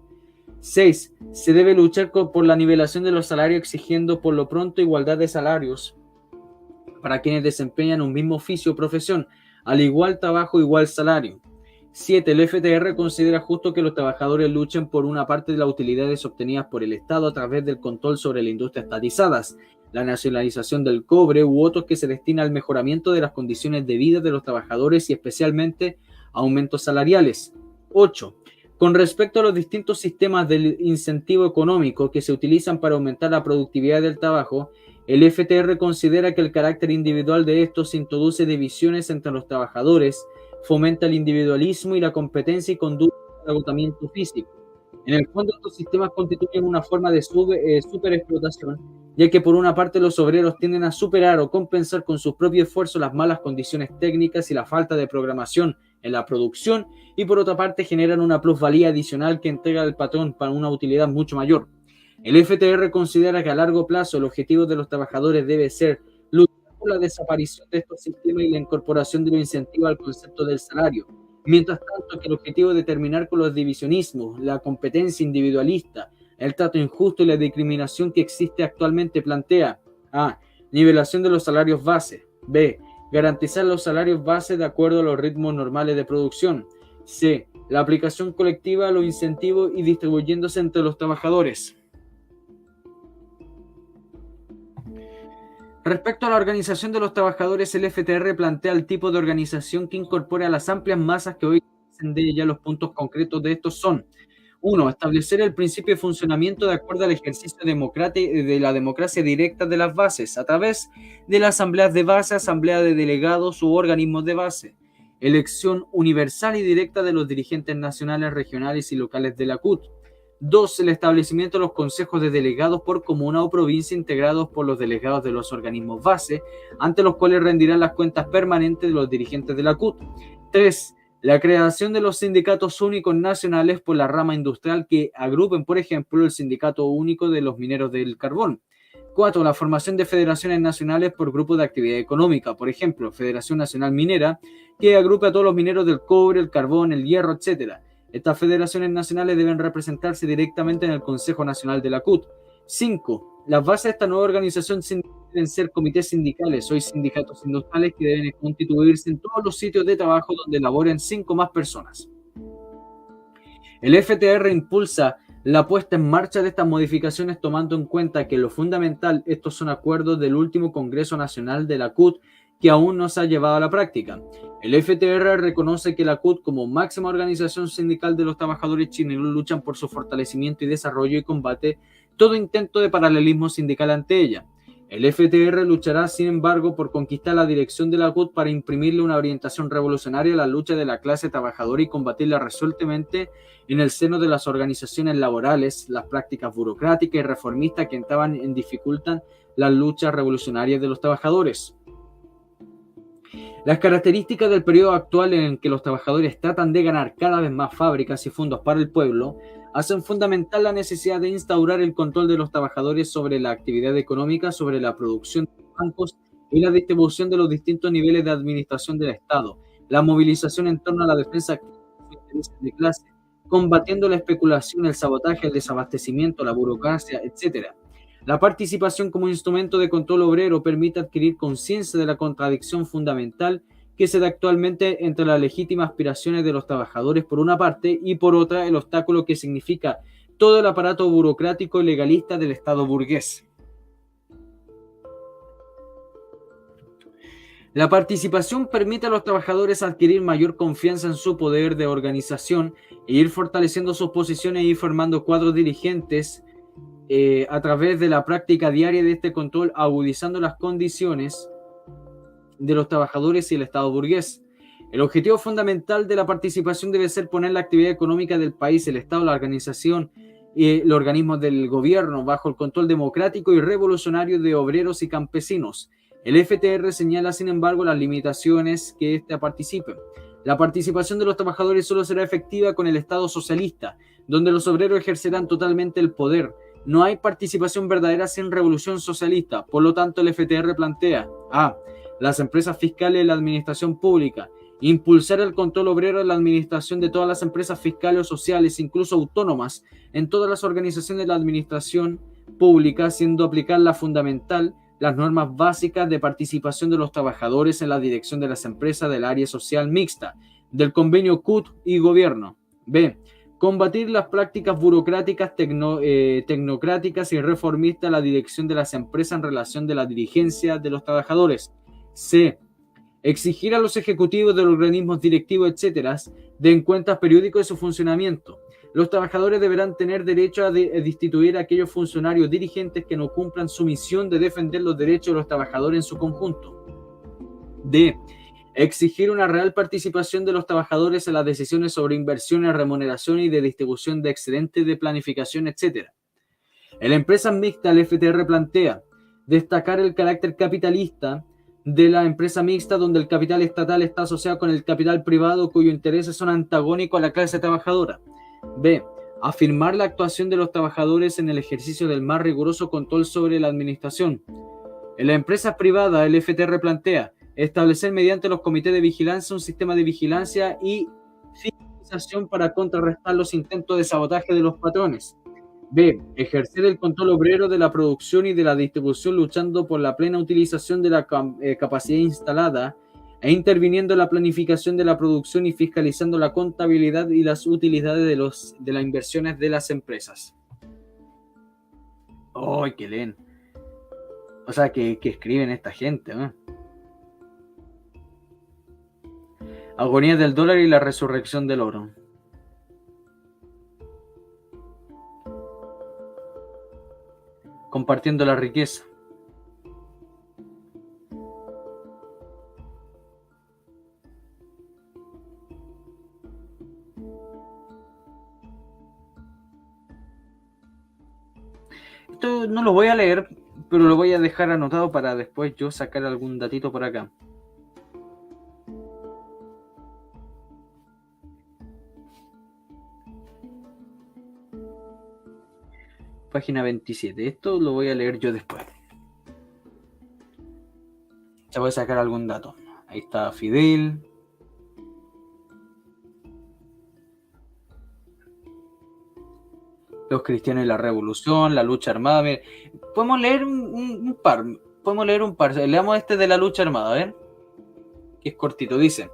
6. Se debe luchar por la nivelación de los salarios, exigiendo por lo pronto igualdad de salarios para quienes desempeñan un mismo oficio o profesión, al igual trabajo, igual salario. 7. El FTR considera justo que los trabajadores luchen por una parte de las utilidades obtenidas por el Estado a través del control sobre la industria estatizadas, la nacionalización del cobre u otros que se destina al mejoramiento de las condiciones de vida de los trabajadores y especialmente aumentos salariales. 8. Con respecto a los distintos sistemas de incentivo económico que se utilizan para aumentar la productividad del trabajo, el FTR considera que el carácter individual de estos introduce divisiones entre los trabajadores, fomenta el individualismo y la competencia y conduce al agotamiento físico. En el fondo, estos sistemas constituyen una forma de superexplotación, ya que por una parte los obreros tienden a superar o compensar con su propio esfuerzo las malas condiciones técnicas y la falta de programación en la producción, y por otra parte generan una plusvalía adicional que entrega al patrón para una utilidad mucho mayor. El FTR considera que a largo plazo el objetivo de los trabajadores debe ser luchar por la desaparición de estos sistemas y la incorporación de los incentivos al concepto del salario. Mientras tanto, que el objetivo de terminar con los divisionismos, la competencia individualista, el trato injusto y la discriminación que existe actualmente plantea A. Nivelación de los salarios base. B. Garantizar los salarios base de acuerdo a los ritmos normales de producción. C. La aplicación colectiva a los incentivos y distribuyéndose entre los trabajadores. Respecto a la organización de los trabajadores, el FTR plantea el tipo de organización que incorpore a las amplias masas que hoy dicen de ella. Los puntos concretos de estos son: 1. Establecer el principio de funcionamiento de acuerdo al ejercicio de la democracia directa de las bases, a través de las asambleas de base, asamblea de delegados u organismos de base. Elección universal y directa de los dirigentes nacionales, regionales y locales de la CUT. 2. El establecimiento de los consejos de delegados por comuna o provincia integrados por los delegados de los organismos base, ante los cuales rendirán las cuentas permanentes de los dirigentes de la CUT. 3. La creación de los sindicatos únicos nacionales por la rama industrial que agrupen, por ejemplo, el Sindicato Único de los Mineros del Carbón. 4. La formación de federaciones nacionales por grupos de actividad económica. Por ejemplo, Federación Nacional Minera, que agrupa a todos los mineros del cobre, el carbón, el hierro, etc. Estas federaciones nacionales deben representarse directamente en el Consejo Nacional de la CUT. 5. Las bases de esta nueva organización deben ser comités sindicales o sindicatos industriales que deben constituirse en todos los sitios de trabajo donde laboren 5 más personas. El FTR impulsa la puesta en marcha de estas modificaciones tomando en cuenta que lo fundamental, estos son acuerdos del último Congreso Nacional de la CUT que aún no se ha llevado a la práctica. El FTR reconoce que la CUT, como máxima organización sindical de los trabajadores chilenos, luchan por su fortalecimiento y desarrollo y combate todo intento de paralelismo sindical ante ella. El FTR luchará, sin embargo, por conquistar la dirección de la CUT para imprimirle una orientación revolucionaria a la lucha de la clase trabajadora y combatirla resueltamente en el seno de las organizaciones laborales, las prácticas burocráticas y reformistas que entraban en dificultad las luchas revolucionarias de los trabajadores. Las características del periodo actual en que los trabajadores tratan de ganar cada vez más fábricas y fondos para el pueblo hacen fundamental la necesidad de instaurar el control de los trabajadores sobre la actividad económica, sobre la producción de bancos y la distribución de los distintos niveles de administración del Estado, la movilización en torno a la defensa de los intereses de clase, combatiendo la especulación, el sabotaje, el desabastecimiento, la burocracia, etc. La participación como instrumento de control obrero permite adquirir conciencia de la contradicción fundamental que se da actualmente entre las legítimas aspiraciones de los trabajadores por una parte y por otra el obstáculo que significa todo el aparato burocrático y legalista del Estado burgués. La participación permite a los trabajadores adquirir mayor confianza en su poder de organización e ir fortaleciendo sus posiciones y formando cuadros dirigentes a través de la práctica diaria de este control, agudizando las condiciones de los trabajadores y el Estado burgués. El objetivo fundamental de la participación debe ser poner la actividad económica del país, el Estado, la organización y los organismos del gobierno bajo el control democrático y revolucionario de obreros y campesinos. El FTR señala, sin embargo, las limitaciones que ésta participe. La participación de los trabajadores solo será efectiva con el Estado socialista, donde los obreros ejercerán totalmente el poder. No hay participación verdadera sin revolución socialista. Por lo tanto, el FTR plantea las empresas fiscales y la administración pública, impulsar el control obrero en la administración de todas las empresas fiscales o sociales, incluso autónomas, en todas las organizaciones de la administración pública, siendo aplicar la fundamental, las normas básicas de participación de los trabajadores en la dirección de las empresas del área social mixta, del convenio CUT y gobierno. B. Combatir las prácticas burocráticas, tecnocráticas y reformistas en la dirección de las empresas en relación de la dirigencia de los trabajadores. C. Exigir a los ejecutivos de los organismos directivos, etcétera, den cuentas periódicos de su funcionamiento. Los trabajadores deberán tener derecho a destituir a aquellos funcionarios dirigentes que no cumplan su misión de defender los derechos de los trabajadores en su conjunto. D. Exigir una real participación de los trabajadores en las decisiones sobre inversiones, remuneración y de distribución de excedentes de planificación, etc. En la empresa mixta, el FTR plantea destacar el carácter capitalista de la empresa mixta, donde el capital estatal está asociado con el capital privado cuyos intereses son antagónicos a la clase trabajadora. B. Afirmar la actuación de los trabajadores en el ejercicio del más riguroso control sobre la administración. En la empresa privada, el FTR plantea establecer mediante los comités de vigilancia un sistema de vigilancia y fiscalización para contrarrestar los intentos de sabotaje de los patrones. B. Ejercer el control obrero de la producción y de la distribución, luchando por la plena utilización de la capacidad instalada e interviniendo en la planificación de la producción y fiscalizando la contabilidad y las utilidades de las inversiones de las empresas. ¡Ay, qué leen! O sea, que escriben esta gente, ¿no? Agonía del dólar y la resurrección del oro. Compartiendo la riqueza. Esto no lo voy a leer, pero lo voy a dejar anotado para después yo sacar algún datito por acá. Página 27. Esto lo voy a leer yo después. Se puede sacar algún dato. Ahí está Fidel. Los cristianos y la revolución, la lucha armada. Mire, podemos leer un par. Podemos leer un par. Leamos este de la lucha armada, a ver. Que es cortito. Dice: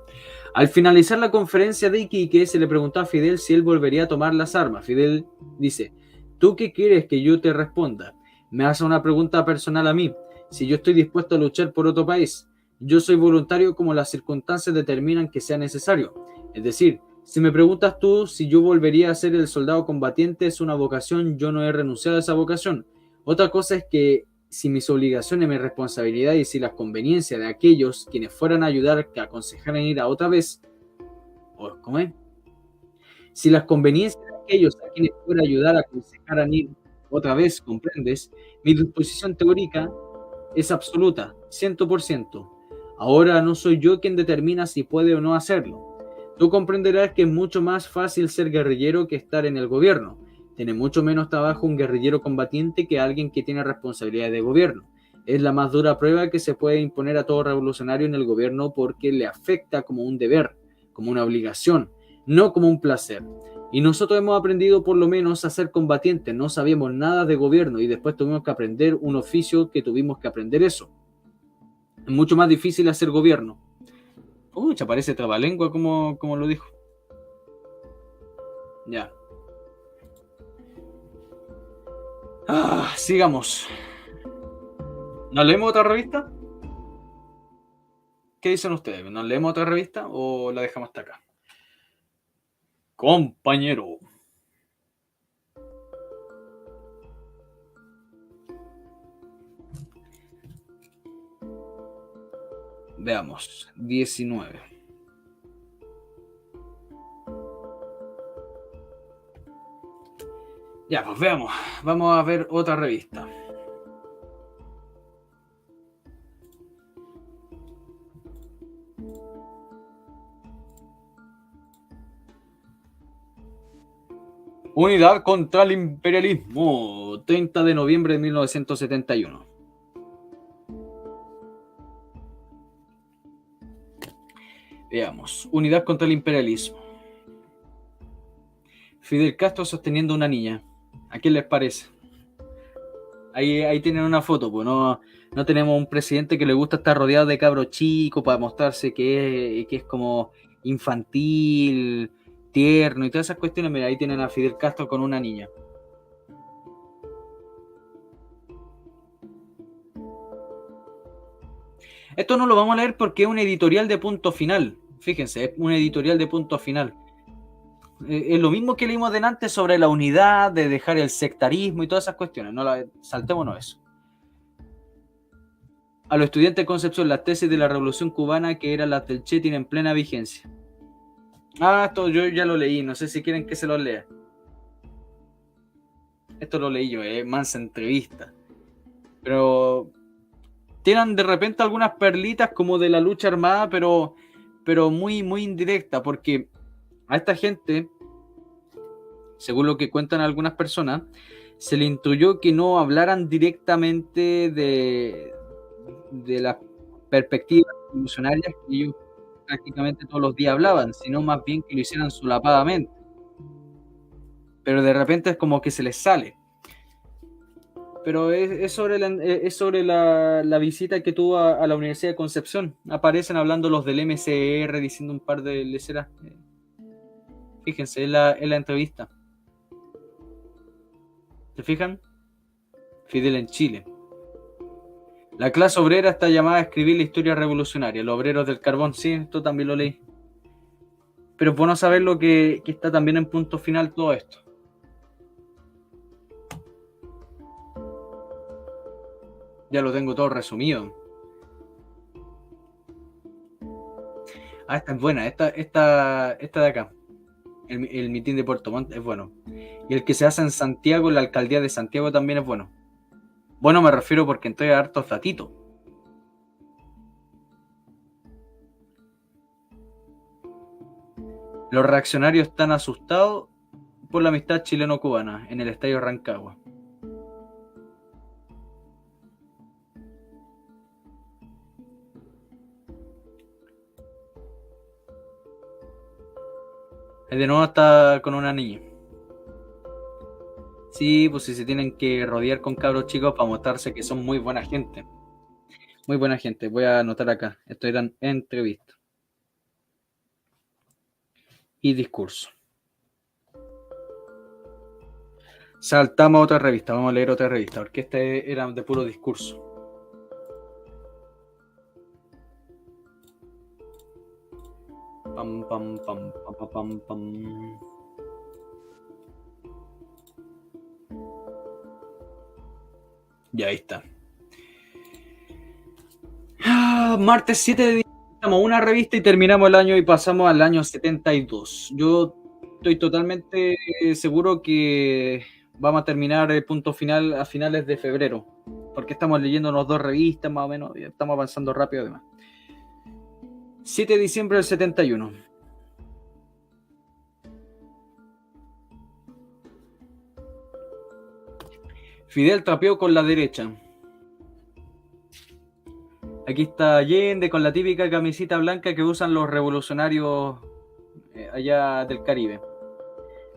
al finalizar la conferencia de Iquique, se le preguntó a Fidel si él volvería a tomar las armas. Fidel dice: ¿tú qué quieres que yo te responda? Me hace una pregunta personal a mí. Si yo estoy dispuesto a luchar por otro país, yo soy voluntario como las circunstancias determinan que sea necesario. Es decir, si me preguntas tú si yo volvería a ser el soldado combatiente, es una vocación, yo no he renunciado a esa vocación. Otra cosa es que si mis obligaciones, mis responsabilidades y si las conveniencias de aquellos quienes fueran a ayudar que aconsejaran ir a otra vez, o ¿cómo es? Si las conveniencias de aquellos a quienes fuera a ayudar aconsejaran ir otra vez, comprendes, mi disposición teórica es absoluta, 100%. Ahora no soy yo quien determina si puede o no hacerlo. Tú comprenderás que es mucho más fácil ser guerrillero que estar en el gobierno. Tiene mucho menos trabajo un guerrillero combatiente que alguien que tiene responsabilidades de gobierno. Es la más dura prueba que se puede imponer a todo revolucionario en el gobierno porque le afecta como un deber, como una obligación, no como un placer. Y nosotros hemos aprendido por lo menos a ser combatientes, no sabíamos nada de gobierno y después tuvimos que aprender un oficio que tuvimos que aprender eso. Es mucho más difícil hacer gobierno. Uy, parece trabalengua como lo dijo. Ya. Sigamos. ¿Nos leemos otra revista? ¿Qué dicen ustedes? ¿Nos leemos otra revista o la dejamos hasta acá? Compañero. Veamos. 19. Ya, pues veamos. Vamos a ver otra revista. Unidad contra el imperialismo, 30 de noviembre de 1971. Veamos. Unidad contra el imperialismo. Fidel Castro sosteniendo una niña. ¿A quién les parece? Ahí tienen una foto, pues no tenemos un presidente que le gusta estar rodeado de cabros chicos para mostrarse que es como infantil, tierno y todas esas cuestiones. Mira, ahí tienen a Fidel Castro con una niña. Esto no lo vamos a leer porque es un editorial de Punto Final. Fíjense, es un editorial de Punto Final. Es lo mismo que leímos delante sobre la unidad, de dejar el sectarismo y todas esas cuestiones. Saltémonos eso. A los estudiantes de Concepción, las tesis de la Revolución Cubana, que eran las del Che, tienen plena vigencia. Esto yo ya lo leí, no sé si quieren que se lo lea. Esto lo leí yo, mansa entrevista. Pero tienen de repente algunas perlitas como de la lucha armada, pero muy, muy indirecta, porque a esta gente, según lo que cuentan algunas personas, se le instruyó que no hablaran directamente de las perspectivas revolucionarias que ellos prácticamente todos los días hablaban, sino más bien que lo hicieran solapadamente. Pero de repente es como que se les sale. Pero es sobre la visita que tuvo a la Universidad de Concepción. Aparecen hablando los del MCR, diciendo un par de leceras. Fíjense, es la entrevista. ¿Se fijan? Fidel en Chile. La clase obrera está llamada a escribir la historia revolucionaria. Los obreros del carbón, sí, esto también lo leí. Pero es bueno saber lo que está también en Punto Final todo esto. Ya lo tengo todo resumido. Esta es buena, esta de acá. El mitin de Puerto Montt es bueno. Y el que se hace en Santiago, la alcaldía de Santiago también es bueno. Bueno, me refiero porque entré a hartos datitos. Los reaccionarios están asustados por la amistad chileno-cubana en el estadio Rancagua. De nuevo está con una niña. Sí, pues si se tienen que rodear con cabros chicos para mostrarse que son muy buena gente. Muy buena gente. Voy a anotar acá. Esto eran entrevistas y discurso. Saltamos a otra revista. Vamos a leer otra revista. Porque este era de puro discurso. Pam, pam, pam, pam, pam, pam. Ya ahí está. Martes 7 de diciembre. Estamos una revista y terminamos el año y pasamos al año 72. Yo estoy totalmente seguro que vamos a terminar el punto final a finales de febrero. Porque estamos leyéndonos dos revistas más o menos. Y estamos avanzando rápido además. 7 de diciembre del 71. Fidel trapeó con la derecha. Aquí está Allende con la típica camisita blanca que usan los revolucionarios allá del Caribe.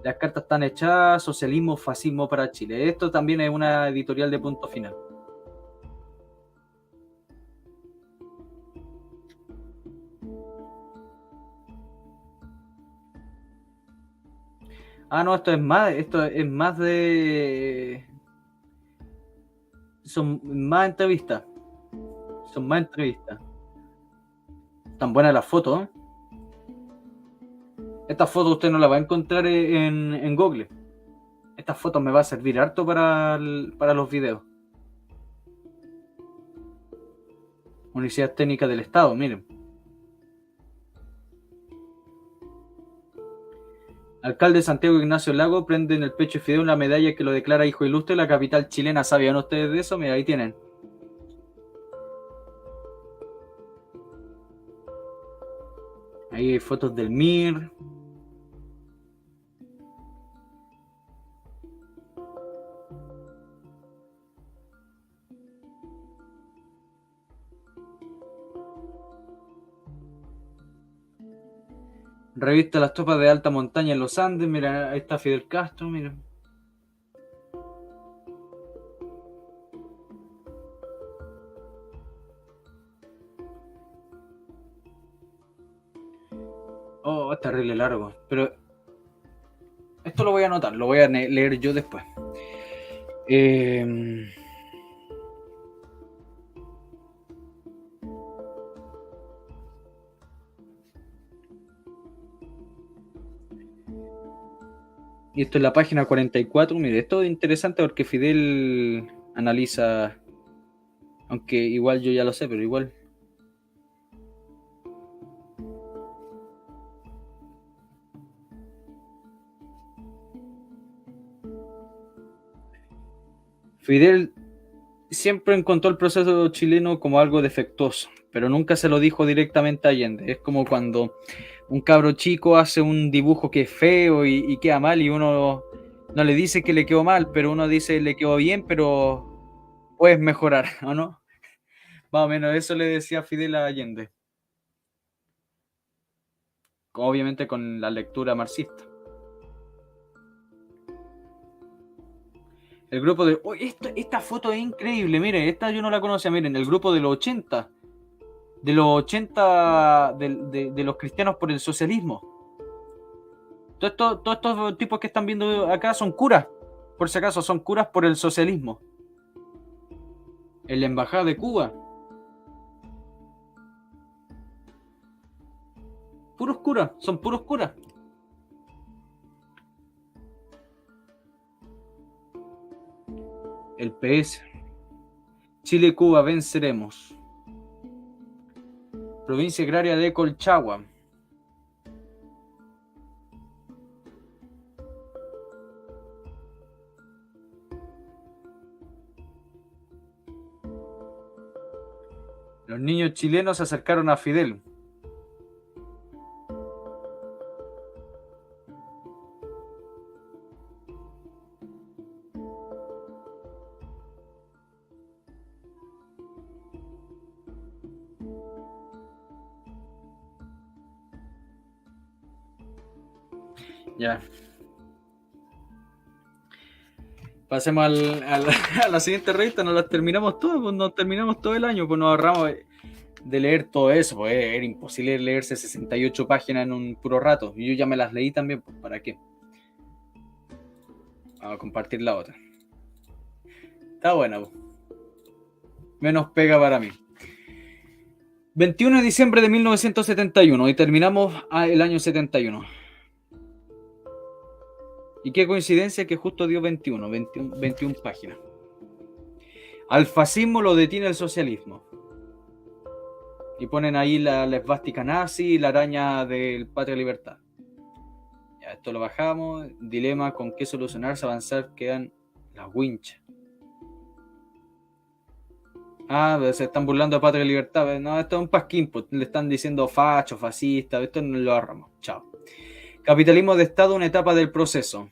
Las cartas están hechas, socialismo, fascismo para Chile. Esto también es una editorial de punto final. Ah, no, esto es más de... Son más entrevistas. Son más entrevistas. Tan buenas las fotos, ¿eh? Estas fotos usted no las va a encontrar en Google. Estas fotos me va a servir harto para los videos. Universidad Técnica del Estado, miren. Alcalde de Santiago Ignacio Lago prende en el pecho de Fidel una medalla que lo declara hijo ilustre de la capital chilena. ¿Sabían ustedes de eso? Mira, ahí tienen. Ahí hay fotos del MIR. Revista Las tropas de alta montaña en los Andes. Mira, ahí está Fidel Castro, mira. Oh, es terrible largo. Pero esto lo voy a anotar, lo voy a leer yo después. Y esto es la página 44. Mire, esto es interesante porque Fidel analiza, aunque igual yo ya lo sé, pero igual. Fidel siempre encontró el proceso chileno como algo defectuoso, pero nunca se lo dijo directamente a Allende. Es como cuando un cabro chico hace un dibujo que es feo y queda mal y uno no le dice que le quedó mal, pero uno dice le quedó bien, pero puedes mejorar, ¿o no? Más o menos eso le decía Fidel a Allende, obviamente con la lectura marxista. El grupo de... Oh, esta foto es increíble, miren, esta yo no la conocía, miren, el grupo de los 80, de los cristianos por el socialismo. Todos estos tipos que están viendo acá son curas, por si acaso, son curas por el socialismo. En la embajada de Cuba. Puros curas, son puros curas. El PS. Chile-Cuba, venceremos. Provincia agraria de Colchagua. Los niños chilenos se acercaron a Fidel. Ya. Pasemos a la siguiente revista, nos las terminamos todas, pues nos terminamos todo el año, pues nos ahorramos de leer todo eso, pues era imposible leerse 68 páginas en un puro rato. Y yo ya me las leí también, pues ¿para qué? Vamos a compartir la otra. Está buena, pues. Menos pega para mí. 21 de diciembre de 1971 y terminamos el año 71. Y qué coincidencia que justo dio 21 páginas. Al fascismo lo detiene el socialismo. Y ponen ahí la esvástica nazi y la araña del Patria Libertad. Ya, esto lo bajamos. Dilema con qué solucionarse, avanzar, quedan las winchas. Se están burlando de Patria Libertad. No, esto es un pasquín, pues, le están diciendo facho, fascista, esto no lo agarramos. Chao. Capitalismo de Estado, una etapa del proceso.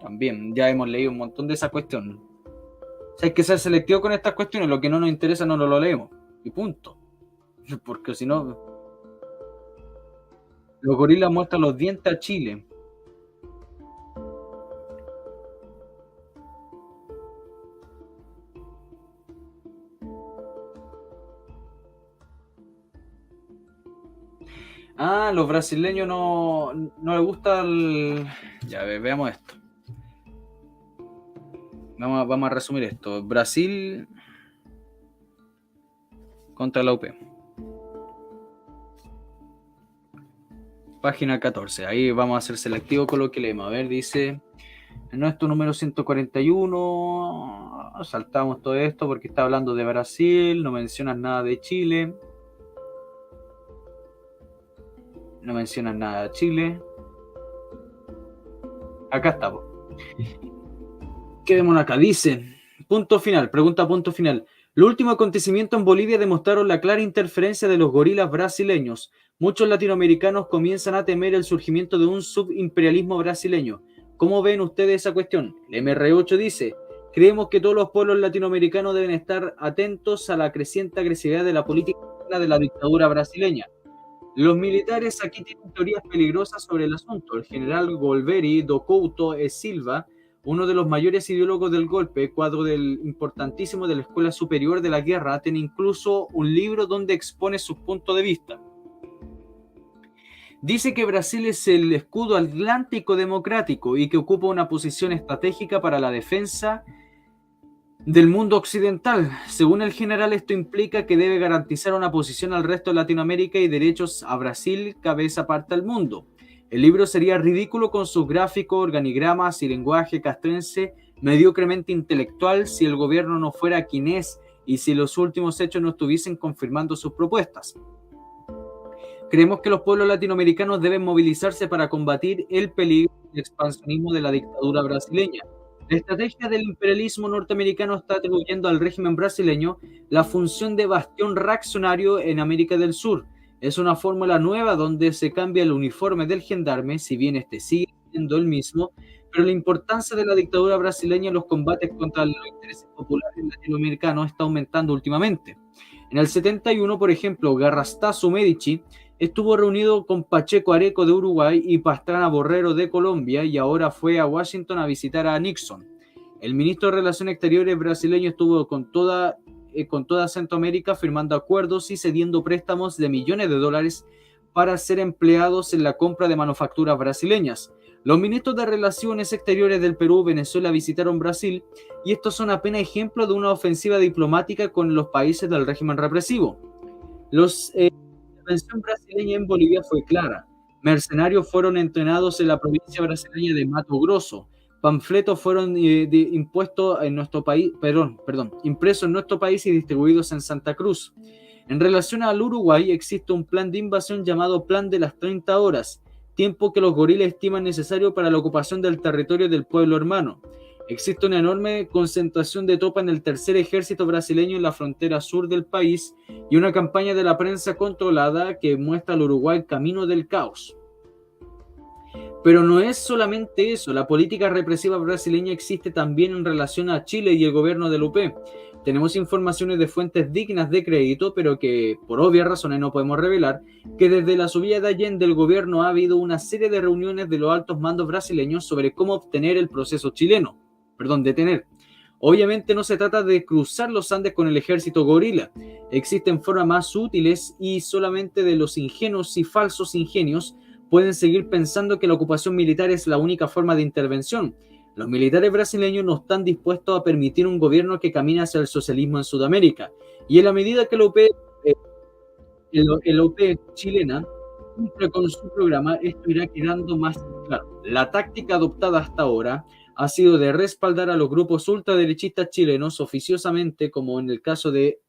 También, ya hemos leído un montón de esas cuestiones. O sea, hay que ser selectivo con estas cuestiones, lo que no nos interesa no lo leemos. Y punto. Porque si no, los gorilas muestran los dientes a Chile. Los brasileños no les gusta el... Ya, veamos esto. Vamos a resumir esto. Brasil contra la UP. Página 14. Ahí vamos a ser selectivos con lo que leemos. A ver, dice... En nuestro número 141... Saltamos todo esto porque está hablando de Brasil. No mencionas nada de Chile. No mencionas nada de Chile. Acá estamos. Quedémonos acá. Dice, punto final, pregunta punto final. Los últimos acontecimientos en Bolivia demostraron la clara interferencia de los gorilas brasileños. Muchos latinoamericanos comienzan a temer el surgimiento de un subimperialismo brasileño. ¿Cómo ven ustedes esa cuestión? El MR8 dice, creemos que todos los pueblos latinoamericanos deben estar atentos a la creciente agresividad de la política de la dictadura brasileña. Los militares aquí tienen teorías peligrosas sobre el asunto. El general Golbery do Couto e Silva, uno de los mayores ideólogos del golpe, cuadro del importantísimo de la Escuela Superior de la Guerra, tiene incluso un libro donde expone sus puntos de vista. Dice que Brasil es el escudo atlántico democrático y que ocupa una posición estratégica para la defensa del mundo occidental. Según el general, esto implica que debe garantizar una posición al resto de Latinoamérica y derechos a Brasil, cabeza aparte del mundo. El libro sería ridículo con sus gráficos, organigramas y lenguaje castrense mediocremente intelectual si el gobierno no fuera quien es y si los últimos hechos no estuviesen confirmando sus propuestas. Creemos que los pueblos latinoamericanos deben movilizarse para combatir el peligro del expansionismo de la dictadura brasileña. La estrategia del imperialismo norteamericano está atribuyendo al régimen brasileño la función de bastión reaccionario en América del Sur. Es una fórmula nueva donde se cambia el uniforme del gendarme, si bien este sigue siendo el mismo, pero la importancia de la dictadura brasileña en los combates contra los intereses populares latinoamericanos está aumentando últimamente. En el 71, por ejemplo, Garrastazu Medici estuvo reunido con Pacheco Areco de Uruguay y Pastrana Borrero de Colombia y ahora fue a Washington a visitar a Nixon. El ministro de Relaciones Exteriores brasileño estuvo con toda Centroamérica firmando acuerdos y cediendo préstamos de millones de dólares para ser empleados en la compra de manufacturas brasileñas. Los ministros de Relaciones Exteriores del Perú y Venezuela visitaron Brasil y estos son apenas ejemplos de una ofensiva diplomática con los países del régimen represivo. La intervención brasileña en Bolivia fue clara. Mercenarios fueron entrenados en la provincia brasileña de Mato Grosso. Panfletos fueron impuestos en nuestro país, impresos en nuestro país y distribuidos en Santa Cruz. En relación al Uruguay, existe un plan de invasión llamado Plan de las 30 horas, tiempo que los gorilas estiman necesario para la ocupación del territorio del pueblo hermano. Existe una enorme concentración de tropas en el tercer ejército brasileño en la frontera sur del país y una campaña de la prensa controlada que muestra al Uruguay camino del caos. Pero no es solamente eso, la política represiva brasileña existe también en relación a Chile y el gobierno del UP. Tenemos informaciones de fuentes dignas de crédito, pero que por obvias razones no podemos revelar, que desde la subida de Allende del gobierno ha habido una serie de reuniones de los altos mandos brasileños sobre cómo obtener el proceso chileno. Detener. Obviamente no se trata de cruzar los Andes con el ejército gorila. Existen formas más útiles y solamente de los ingenuos y falsos ingenios pueden seguir pensando que la ocupación militar es la única forma de intervención. Los militares brasileños no están dispuestos a permitir un gobierno que camine hacia el socialismo en Sudamérica. Y en la medida que el OP chilena cumple con su programa, esto irá quedando más claro. La táctica adoptada hasta ahora ha sido de respaldar a los grupos ultraderechistas chilenos oficiosamente, como en el caso de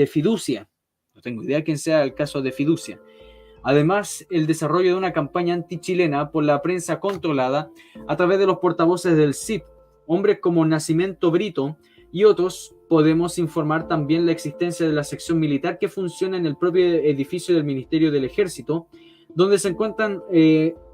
Fiducia. No tengo idea quién sea el caso de Fiducia. Además, el desarrollo de una campaña antichilena por la prensa controlada a través de los portavoces del CIP, hombres como Nascimento Brito y otros. Podemos informar también la existencia de la sección militar que funciona en el propio edificio del Ministerio del Ejército, donde se encuentran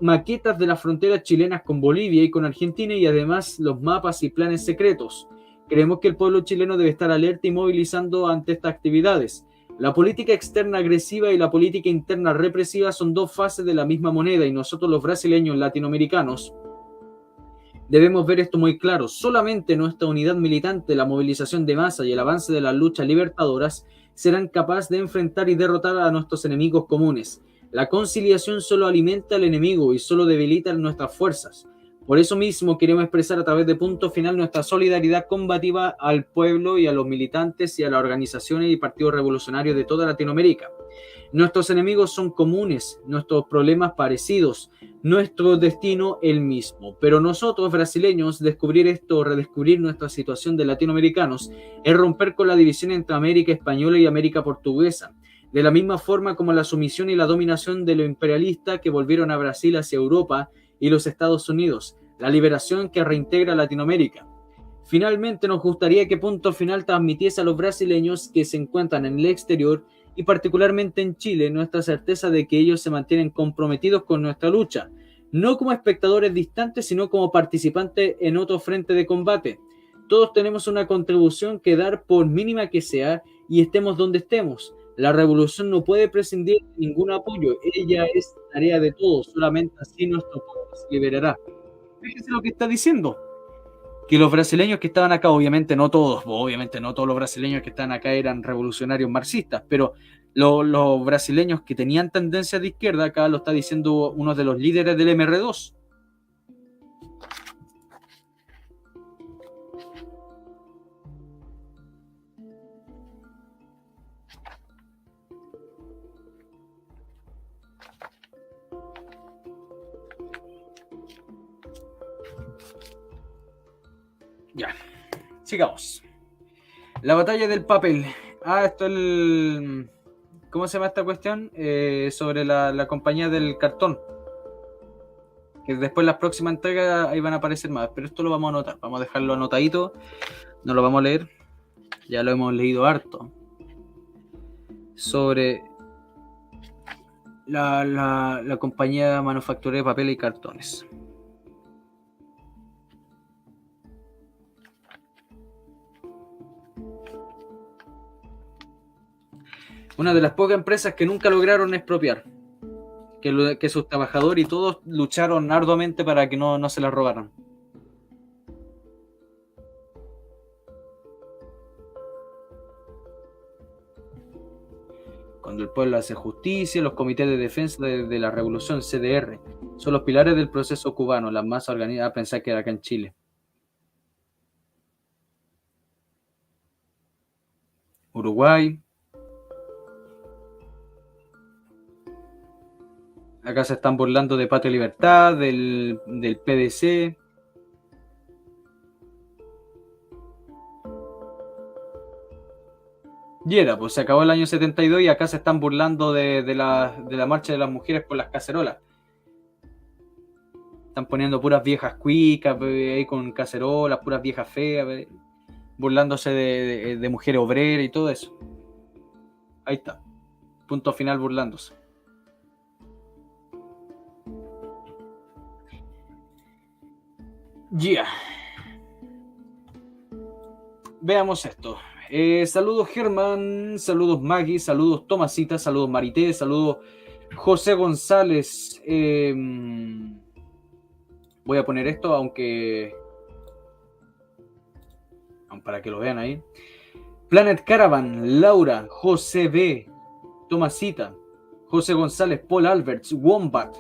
maquetas de las fronteras chilenas con Bolivia y con Argentina, y además los mapas y planes secretos. Creemos que el pueblo chileno debe estar alerta y movilizando ante estas actividades. La política externa agresiva y la política interna represiva son dos faces de la misma moneda, y nosotros los brasileños latinoamericanos debemos ver esto muy claro. Solamente nuestra unidad militante, la movilización de masa y el avance de las luchas libertadoras serán capaces de enfrentar y derrotar a nuestros enemigos comunes. La conciliación solo alimenta al enemigo y solo debilita nuestras fuerzas. Por eso mismo queremos expresar a través de Punto Final nuestra solidaridad combativa al pueblo y a los militantes y a las organizaciones y partidos revolucionarios de toda Latinoamérica. Nuestros enemigos son comunes, nuestros problemas parecidos, nuestro destino el mismo. Pero nosotros, brasileños, descubrir esto, redescubrir nuestra situación de latinoamericanos, es romper con la división entre América española y América portuguesa. De la misma forma como la sumisión y la dominación de lo imperialista que volvieron a Brasil hacia Europa y los Estados Unidos, la liberación que reintegra Latinoamérica. Finalmente, nos gustaría que Punto Final transmitiese a los brasileños que se encuentran en el exterior y particularmente en Chile nuestra certeza de que ellos se mantienen comprometidos con nuestra lucha, no como espectadores distantes, sino como participantes en otro frente de combate. Todos tenemos una contribución que dar, por mínima que sea, y estemos donde estemos. La revolución no puede prescindir de ningún apoyo, ella es tarea de todos, solamente así nuestro pueblo se liberará. Fíjese lo que está diciendo, que los brasileños que estaban acá, obviamente no todos los brasileños que estaban acá eran revolucionarios marxistas, pero los brasileños que tenían tendencias de izquierda, acá lo está diciendo uno de los líderes del MR2. Ya, sigamos. La batalla del papel. Esto es el... ¿Cómo se llama esta cuestión? Sobre la compañía del cartón. Que después las próximas entregas ahí van a aparecer más. Pero esto lo vamos a anotar. Vamos a dejarlo anotadito. No lo vamos a leer. Ya lo hemos leído harto. Sobre la compañía manufacturera de papel y cartones. Una de las pocas empresas que nunca lograron expropiar, que sus trabajadores y todos lucharon arduamente para que no se las robaran. Cuando el pueblo hace justicia, los comités de defensa de la revolución, CDR, son los pilares del proceso cubano, las masas organizadas. Pensar que era acá en Chile. Uruguay. Acá se están burlando de Patria y Libertad, del PDC. Y era, pues se acabó el año 72 y acá se están burlando de la marcha de las mujeres por las cacerolas. Están poniendo puras viejas cuicas ahí con cacerolas, puras viejas feas, burlándose de mujeres obreras y todo eso. Ahí está. Punto Final burlándose. Ya. Veamos esto. Saludos Germán, saludos Maggie, saludos Tomasita, saludos Marité, saludos José González. Voy a poner esto, aunque para que lo vean ahí. Planet Caravan, Laura, José B, Tomasita, José González, Paul Alberts, Wombat,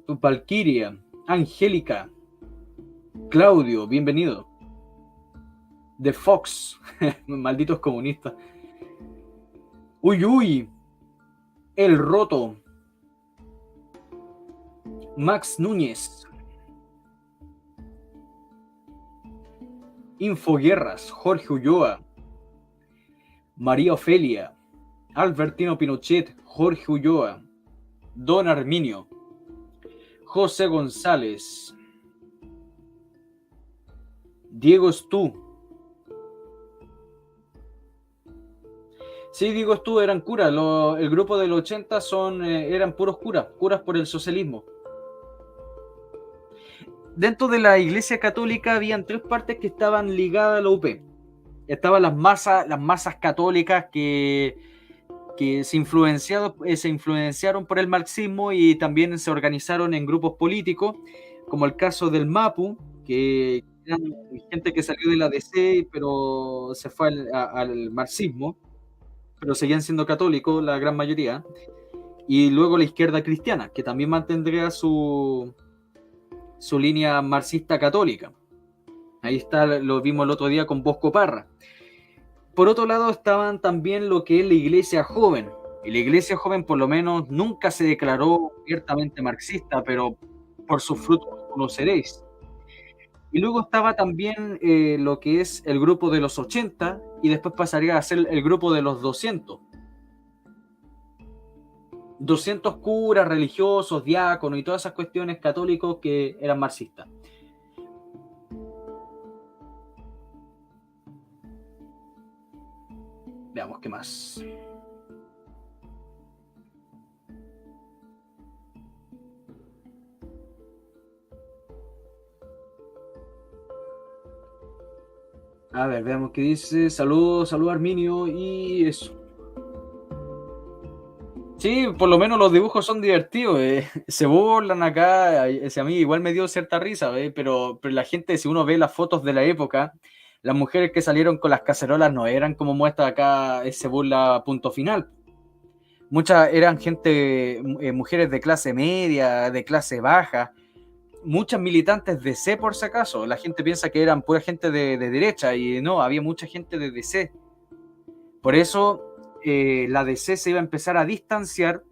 Valkyria, Angélica, Claudio, bienvenido. The Fox, malditos comunistas. Uy, uy, El Roto, Max Núñez, Infoguerras, Jorge Ulloa, María Ofelia, Albertino Pinochet, Jorge Ulloa, Don Arminio, José González, Diego Stú. Sí, Diego Stú eran curas. El grupo del 80 eran puros curas por el socialismo. Dentro de la Iglesia Católica habían tres partes que estaban ligadas a la UP. Estaban las masas católicas que se influenciaron por el marxismo y también se organizaron en grupos políticos, como el caso del MAPU, que eran gente que salió de la DC pero se fue al marxismo, pero seguían siendo católicos la gran mayoría, y luego la izquierda cristiana, que también mantendría su línea marxista católica. Ahí está, lo vimos el otro día con Bosco Parra. Por otro lado estaban también lo que es la Iglesia Joven. Y la Iglesia Joven por lo menos nunca se declaró abiertamente marxista, pero por sus frutos los conoceréis. Y luego estaba también lo que es el grupo de los 80 y después pasaría a ser el grupo de los 200. 200 curas, religiosos, diáconos y todas esas cuestiones católicos que eran marxistas. Veamos qué más. A ver, veamos qué dice. Saludos Arminio y eso. Sí, por lo menos los dibujos son divertidos. Se burlan acá. A mí igual me dio cierta risa, pero la gente, si uno ve las fotos de la época, las mujeres que salieron con las cacerolas no eran como muestra acá ese burla punto final. Muchas eran mujeres de clase media, de clase baja, muchas militantes de DC por si acaso. La gente piensa que eran pura gente de derecha y no, había mucha gente de DC. Por eso la DC se iba a empezar a distanciar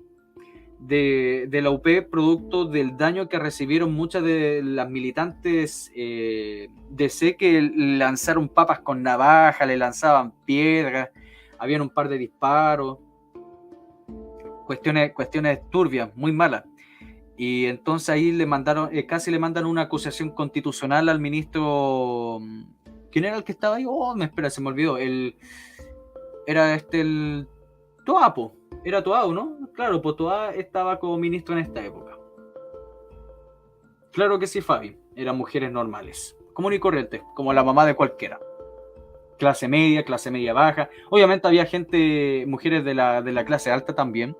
de la UP producto del daño que recibieron muchas de las militantes DC, que lanzaron papas con navaja, le lanzaban piedras, habían un par de disparos, cuestiones turbias, muy malas. Y entonces ahí casi le mandan una acusación constitucional al ministro. ¿Quién era el que estaba ahí? Oh, se me olvidó. Era el Toapo. Era Toao, ¿no? Claro, pues Toa estaba como ministro en esta época. Claro que sí, Fabi. Eran mujeres normales, común y corrientes, como la mamá de cualquiera. Clase media baja. Obviamente había mujeres de la clase alta también,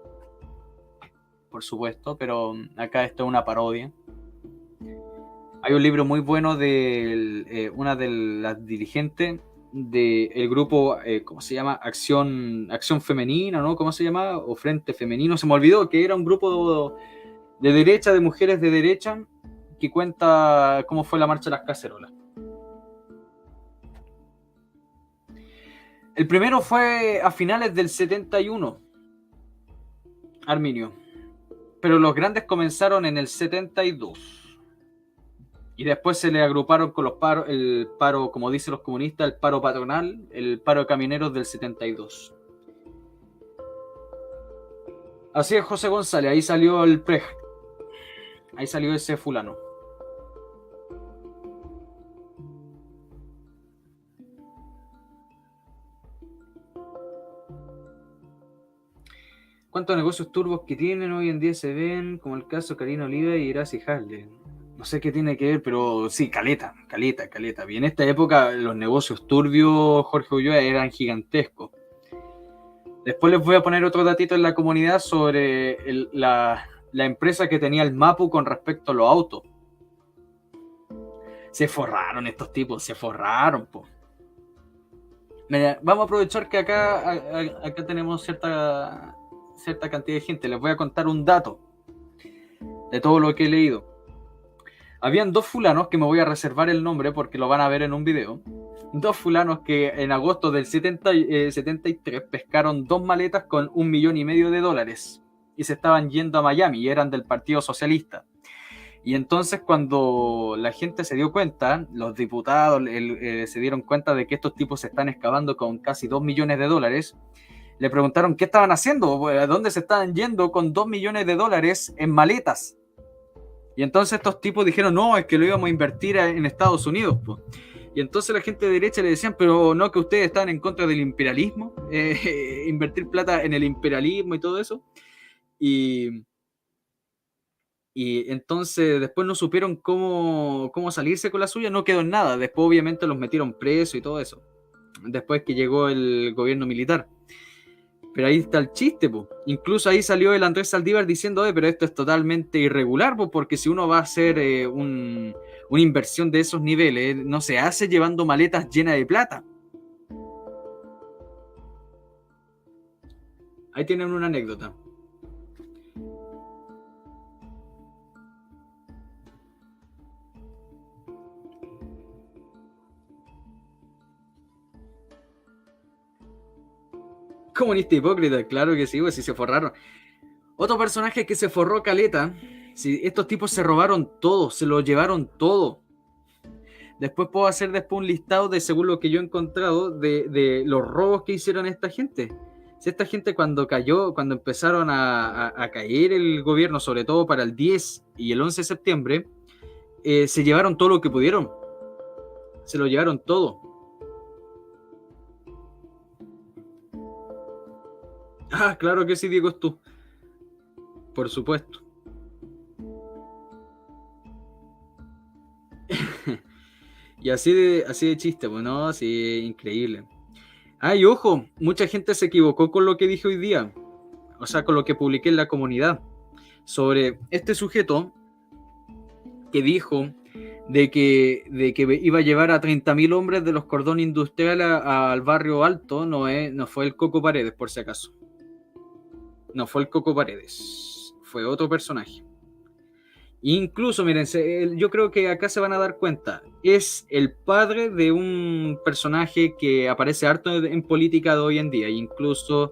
por supuesto, pero acá esto es una parodia. Hay un libro muy bueno de una de las dirigentes del grupo, ¿cómo se llama? Acción Femenina, ¿no? ¿Cómo se llama? O Frente Femenino, se me olvidó, que era un grupo de derecha, de mujeres de derecha, que cuenta cómo fue la marcha de las cacerolas. El primero fue a finales del 71, Arminio, pero los grandes comenzaron en el 72. Y después se le agruparon con el paro, como dicen los comunistas, el paro patronal, el paro de camioneros del 72. Así es, José González, ahí salió el PREJ. Ahí salió ese fulano. ¿Cuántos negocios turbos que tienen hoy en día se ven? Como el caso Karina Oliva y Gracie Hasle. No sé qué tiene que ver, pero sí, caleta. Y en esta época los negocios turbios, Jorge Ulloa, eran gigantescos. Después les voy a poner otro datito en la comunidad sobre la empresa que tenía el Mapu con respecto a los autos. Se forraron estos tipos, se forraron, po. Mira, vamos a aprovechar que acá tenemos cierta cantidad de gente. Les voy a contar un dato de todo lo que he leído. Habían dos fulanos, que me voy a reservar el nombre porque lo van a ver en un video. Dos fulanos que en agosto del 73 pescaron 2 maletas con $1,500,000 y se estaban yendo a Miami y eran del Partido Socialista. Y entonces cuando la gente se dio cuenta, los diputados se dieron cuenta de que estos tipos se están excavando con casi $2,000,000, le preguntaron qué estaban haciendo, a dónde se estaban yendo con $2,000,000 en maletas. Y entonces estos tipos dijeron, no, es que lo íbamos a invertir en Estados Unidos, pues. Y entonces la gente de derecha le decían, pero no, que ustedes están en contra del imperialismo, invertir plata en el imperialismo y todo eso. Y entonces después no supieron cómo salirse con la suya, no quedó en nada. Después obviamente los metieron presos y todo eso, después que llegó el gobierno militar. Pero ahí está el chiste, po. Incluso ahí salió el Andrés Saldívar diciendo, pero esto es totalmente irregular, po, porque si uno va a hacer una inversión de esos niveles, no se hace llevando maletas llenas de plata. Ahí tienen una anécdota. Comunista hipócrita, claro que sí, pues si se forraron. Otro personaje que se forró caleta, si estos tipos se robaron todo, se lo llevaron todo. Después puedo hacer un listado de, según lo que yo he encontrado, de los robos que hicieron esta gente. Si esta gente cuando empezaron a caer el gobierno, sobre todo para el 10 y el 11 de septiembre, se llevaron todo lo que pudieron. Se lo llevaron todo. Ah, claro que sí, Diego, es tú. Por supuesto. Y así de chiste, pues no, así increíble. Y ojo, mucha gente se equivocó con lo que dije hoy día, o sea, con lo que publiqué en la comunidad, sobre este sujeto que dijo de que iba a llevar a 30.000 hombres de los cordones industriales al barrio alto. No fue el Coco Paredes, por si acaso. No fue el Coco Paredes, fue otro personaje. Incluso, miren, yo creo que acá se van a dar cuenta, es el padre de un personaje que aparece harto en política de hoy en día, e incluso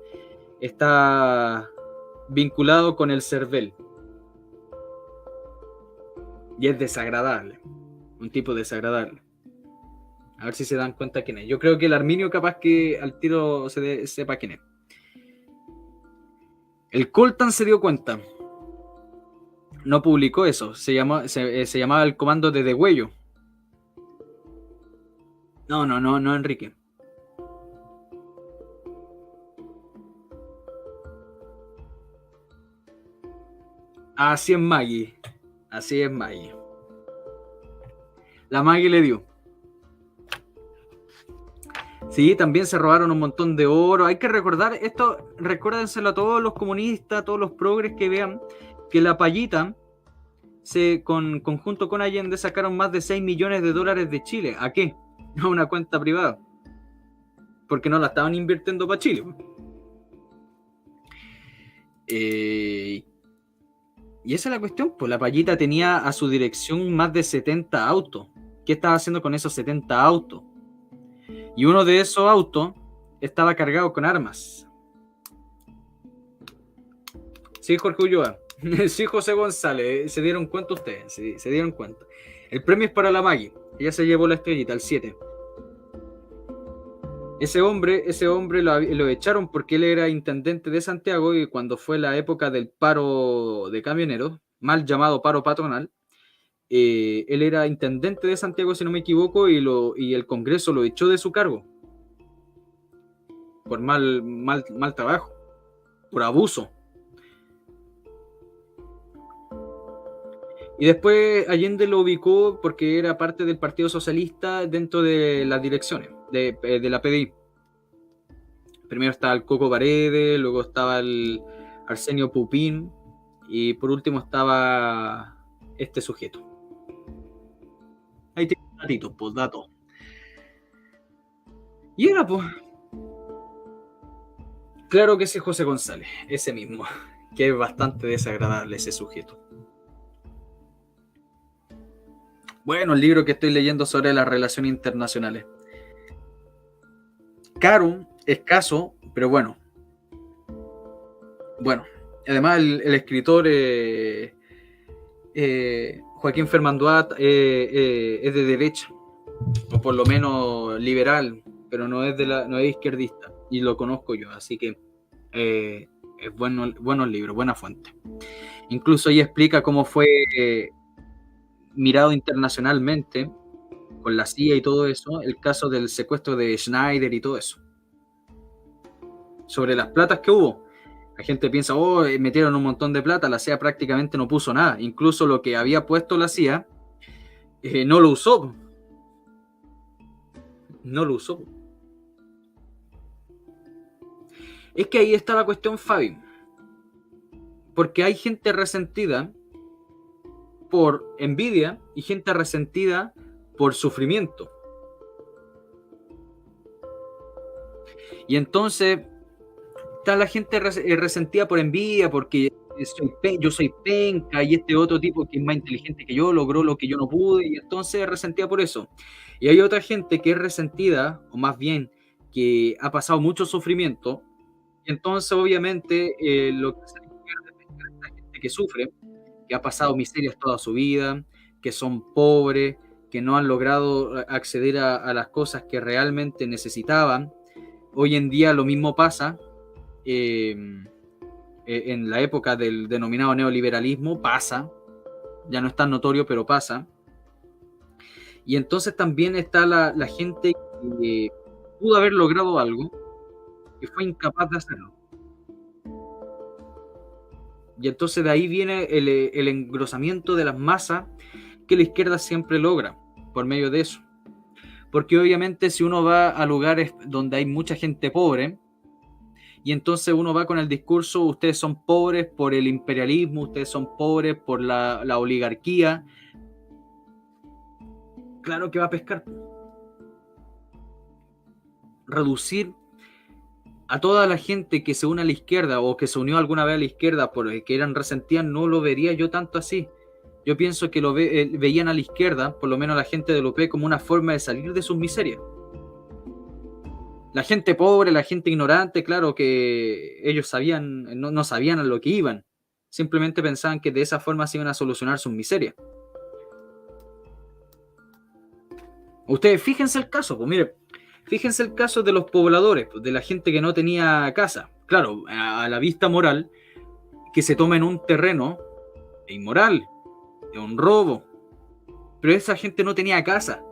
está vinculado con el CERVEL. Y es desagradable, un tipo desagradable. A ver si se dan cuenta quién es. Yo creo que el Arminio capaz que al tiro sepa quién es. El Coltan se dio cuenta. No publicó eso. Se llamaba el comando de Degüello. No, Enrique. Así es Maggie. Así es Maggie. La Maggie le dio. Sí, también se robaron un montón de oro. Hay que recordar esto, recuérdenselo a todos los comunistas, a todos los progres que vean, que la Payita, junto con Allende, sacaron más de 6 millones de dólares de Chile. ¿A qué? A una cuenta privada. Porque no la estaban invirtiendo para Chile. Y esa es la cuestión, pues la Payita tenía a su dirección más de 70 autos. ¿Qué estaba haciendo con esos 70 autos? Y uno de esos autos estaba cargado con armas. Sí, Jorge Ulloa. Sí, José González. ¿Se dieron cuenta ustedes? Sí, se dieron cuenta. El premio es para la Maggie. Ella se llevó la estrellita, el 7. Ese hombre lo echaron porque él era intendente de Santiago, y cuando fue la época del paro de camioneros, mal llamado paro patronal, él era intendente de Santiago, si no me equivoco, y el Congreso lo echó de su cargo por mal trabajo, por abuso. Y después Allende lo ubicó porque era parte del Partido Socialista dentro de las direcciones de la PDI. Primero estaba el Coco Paredes, luego estaba el Arsenio Pupín y por último estaba este sujeto. Ahí tiene datitos, pues datos. Y era, pues, claro que ese José González, ese mismo, que es bastante desagradable ese sujeto. Bueno, el libro que estoy leyendo sobre las relaciones internacionales. Caro, escaso, pero bueno. Bueno, además el escritor Joaquín Fermanduat es de derecha, o por lo menos liberal, pero no es izquierdista, y lo conozco yo, así que es buenos libros, buena fuente. Incluso ella explica cómo fue mirado internacionalmente con la CIA y todo eso, el caso del secuestro de Schneider y todo eso. Sobre las platas que hubo. La gente piensa, oh, metieron un montón de plata, la CIA prácticamente no puso nada. Incluso lo que había puesto la CIA no lo usó. No lo usó. Es que ahí está la cuestión, Fabi. Porque hay gente resentida por envidia y gente resentida por sufrimiento. Y entonces está la gente resentida por envidia porque yo soy penca y este otro tipo que es más inteligente que yo logró lo que yo no pude y entonces es resentida por eso. Y hay otra gente que es resentida, o más bien que ha pasado mucho sufrimiento, y entonces obviamente lo que se pierde es la gente que sufre, que ha pasado miserias toda su vida, que son pobres, que no han logrado acceder a las cosas que realmente necesitaban. Hoy en día lo mismo pasa. En la época del denominado neoliberalismo pasa, ya no es tan notorio, pero pasa. Y entonces también está la gente que pudo haber logrado algo y fue incapaz de hacerlo. Y entonces de ahí viene el engrosamiento de las masas que la izquierda siempre logra por medio de eso. Porque obviamente si uno va a lugares donde hay mucha gente pobre, y entonces uno va con el discurso, ustedes son pobres por el imperialismo, ustedes son pobres por la oligarquía, claro que va a pescar. Reducir a toda la gente que se une a la izquierda o que se unió alguna vez a la izquierda porque eran resentidas, no lo vería yo tanto así. Yo pienso que veían a la izquierda, por lo menos la gente del UP, como una forma de salir de sus miserias. La gente pobre, la gente ignorante, claro que ellos sabían, no sabían a lo que iban. Simplemente pensaban que de esa forma se iban a solucionar sus miserias. Ustedes fíjense el caso, pues mire, fíjense el caso de los pobladores, pues, de la gente que no tenía casa. Claro, a la vista moral, que se toma en un terreno es inmoral, es un robo. Pero esa gente no tenía casa.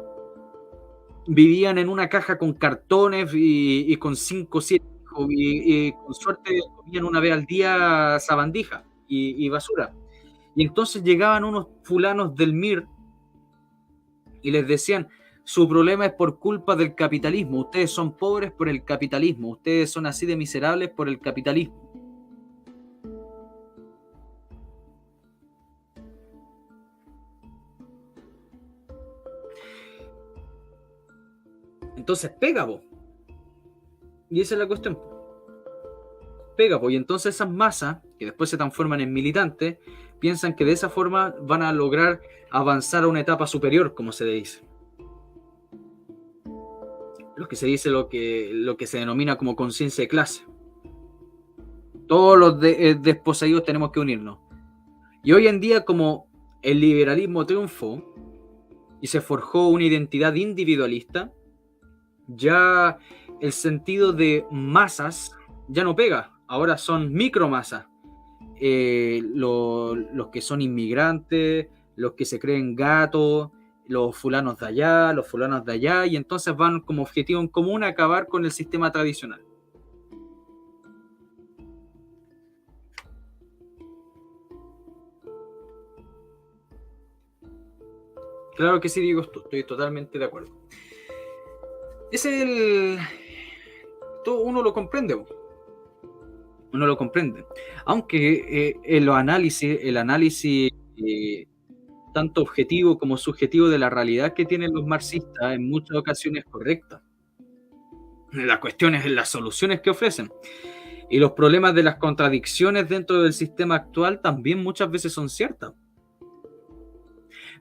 Vivían en una caja con cartones y con 5 o 7 hijos y con suerte comían una vez al día sabandija y basura. Y entonces llegaban unos fulanos del MIR y les decían, su problema es por culpa del capitalismo, ustedes son pobres por el capitalismo, ustedes son así de miserables por el capitalismo. Entonces pega, vos. Y esa es la cuestión. Pega, pues. Y entonces esas masas, que después se transforman en militantes, piensan que de esa forma van a lograr avanzar a una etapa superior, como se dice. Lo que se dice lo que se denomina como conciencia de clase. Todos los desposeídos tenemos que unirnos. Y hoy en día, como el liberalismo triunfó y se forjó una identidad individualista, ya el sentido de masas ya no pega. Ahora son micromasas. Los que son inmigrantes, los que se creen gatos, los fulanos de allá, los fulanos de allá, y entonces van como objetivo en común a acabar con el sistema tradicional. Claro que sí, digo, estoy totalmente de acuerdo. Ese es el... Todo uno lo comprende, uno lo comprende. Aunque en los análisis, el análisis tanto objetivo como subjetivo de la realidad que tienen los marxistas en muchas ocasiones es correcta. La cuestión es en las soluciones que ofrecen. Y los problemas de las contradicciones dentro del sistema actual también muchas veces son ciertas.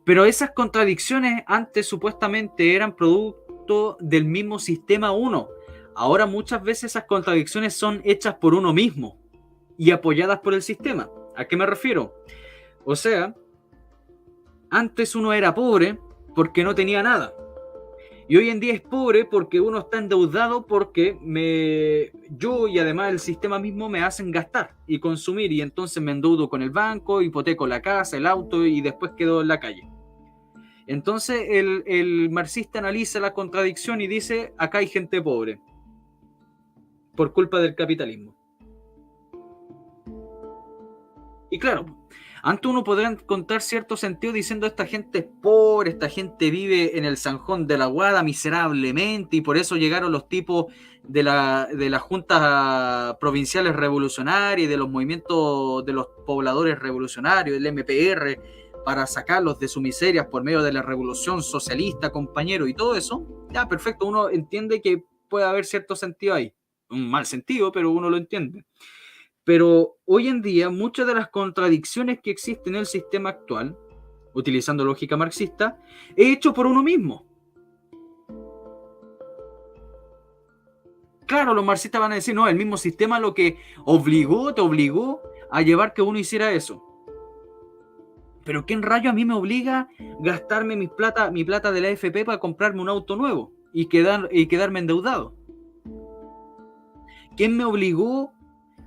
Pero esas contradicciones antes supuestamente eran producto del mismo sistema uno. Ahora muchas veces esas contradicciones son hechas por uno mismo y apoyadas por el sistema. ¿A qué me refiero? O sea, antes uno era pobre porque no tenía nada. Y hoy en día es pobre porque uno está endeudado porque yo y además el sistema mismo me hacen gastar y consumir. Y entonces me endeudo con el banco, hipoteco la casa, el auto y después quedo en la calle. Entonces el marxista analiza la contradicción y dice, acá hay gente pobre por culpa del capitalismo. Y claro, antes uno podría encontrar cierto sentido diciendo esta gente es pobre, esta gente vive en el zanjón de la guada miserablemente y por eso llegaron los tipos de las juntas provinciales revolucionarias y de los movimientos de los pobladores revolucionarios, el MPR, para sacarlos de su miseria por medio de la revolución socialista, compañero, y todo eso. Ya, perfecto, uno entiende que puede haber cierto sentido ahí. Un mal sentido, pero uno lo entiende. Pero hoy en día muchas de las contradicciones que existen en el sistema actual, utilizando lógica marxista, es hecho por uno mismo. Claro, los marxistas van a decir, no, el mismo sistema lo que te obligó a llevar que uno hiciera eso. Pero ¿quién rayo a mí me obliga a gastarme mi plata de la AFP para comprarme un auto nuevo y quedarme endeudado? ¿Quién me obligó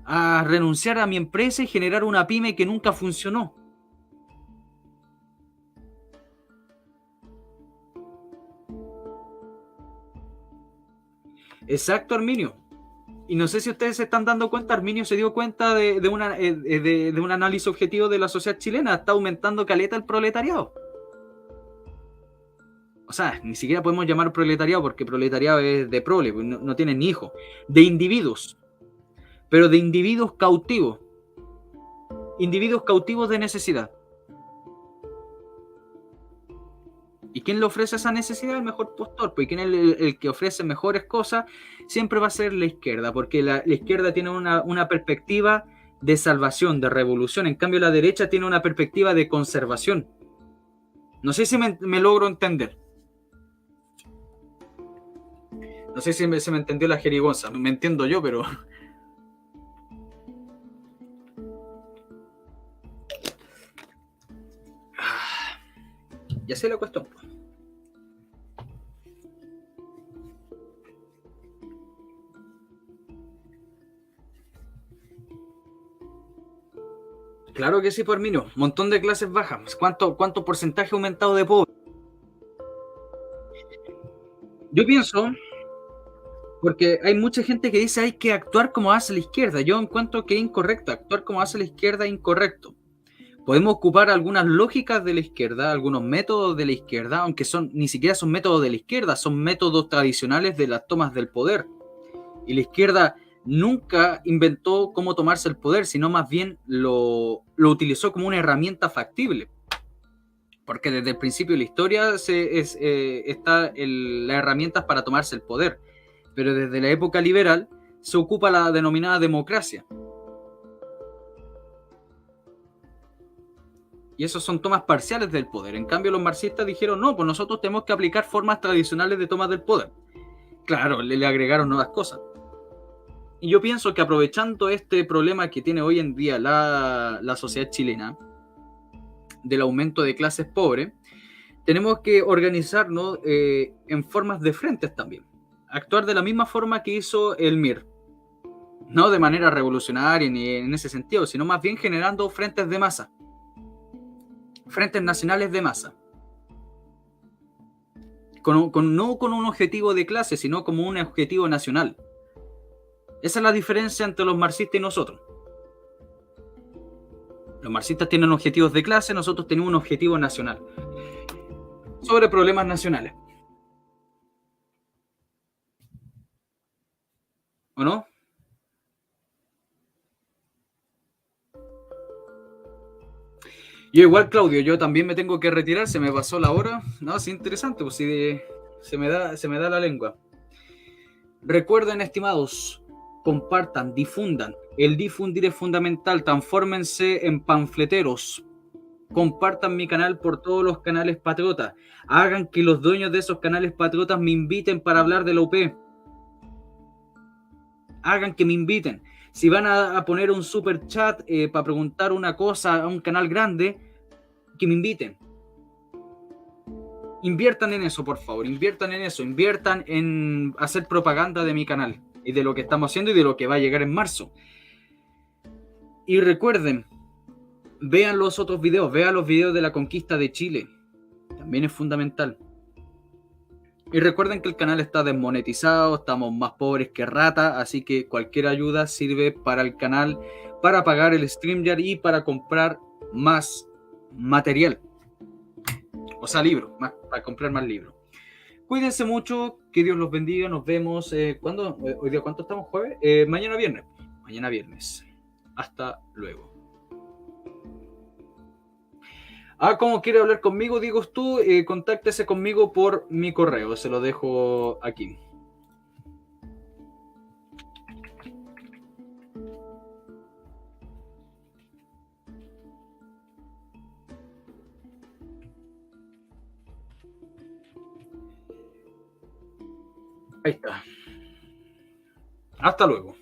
a renunciar a mi empresa y generar una pyme que nunca funcionó? Exacto, Arminio. Y no sé si ustedes se están dando cuenta, Arminio se dio cuenta de un análisis objetivo de la sociedad chilena. Está aumentando caleta el proletariado. O sea, ni siquiera podemos llamar proletariado porque proletariado es de prole, no tienen ni hijos. De individuos. Pero de individuos cautivos. Individuos cautivos de necesidad. ¿Y quién le ofrece esa necesidad? El mejor postor. Pues quién es el que ofrece mejores cosas siempre va a ser la izquierda, porque la izquierda tiene una perspectiva de salvación, de revolución. En cambio, la derecha tiene una perspectiva de conservación. No sé si me logro entender. No sé si se me entendió la jerigonza. Me entiendo yo, pero... Ya sé la cuestión. Claro que sí, por mí no. Montón de clases bajas. ¿Cuánto porcentaje aumentado de pobres? Yo pienso, porque hay mucha gente que dice hay que actuar como hace la izquierda. Yo encuentro que es incorrecto. Actuar como hace la izquierda es incorrecto. Podemos ocupar algunas lógicas de la izquierda, algunos métodos de la izquierda, aunque ni siquiera son métodos de la izquierda, son métodos tradicionales de las tomas del poder. Y la izquierda nunca inventó cómo tomarse el poder, sino más bien lo utilizó como una herramienta factible. Porque desde el principio de la historia está las herramientas para tomarse el poder. Pero desde la época liberal se ocupa la denominada democracia. Y esos son tomas parciales del poder. En cambio, los marxistas dijeron, no, pues nosotros tenemos que aplicar formas tradicionales de toma del poder. Claro, le agregaron nuevas cosas. Y yo pienso que aprovechando este problema que tiene hoy en día la sociedad chilena, del aumento de clases pobres, tenemos que organizarnos en formas de frentes también. Actuar de la misma forma que hizo el MIR. No de manera revolucionaria ni en ese sentido, sino más bien generando frentes de masa. Frentes nacionales de masa. No con un objetivo de clase, sino como un objetivo nacional. Esa es la diferencia entre los marxistas y nosotros. Los marxistas tienen objetivos de clase, nosotros tenemos un objetivo nacional. sobre problemas nacionales. ¿O no? Yo igual, Claudio, yo también me tengo que retirar, se me pasó la hora. No, es interesante, pues si se me da la lengua. Recuerden, estimados, compartan, difundan. El difundir es fundamental. Transfórmense en panfleteros. Compartan mi canal por todos los canales patriotas. Hagan que los dueños de esos canales patriotas me inviten para hablar de la UP. Hagan que me inviten. Si van a poner un super chat para preguntar una cosa a un canal grande, que me inviten. Inviertan en eso, por favor. Inviertan en eso. Inviertan en hacer propaganda de mi canal y de lo que estamos haciendo y de lo que va a llegar en marzo. Y recuerden, vean los otros videos. Vean los videos de la conquista de Chile. También es fundamental. Y recuerden que el canal está desmonetizado, estamos más pobres que rata, así que cualquier ayuda sirve para el canal, para pagar el StreamYard y para comprar más material. O sea, libros, para comprar más libros. Cuídense mucho, que Dios los bendiga, nos vemos. ¿Cuándo? Hoy día, ¿cuánto estamos? ¿Jueves? Mañana viernes. Mañana viernes. Hasta luego. ¿Cómo quiere hablar conmigo? Digo tú, contáctese conmigo por mi correo, se lo dejo aquí. Ahí está. Hasta luego.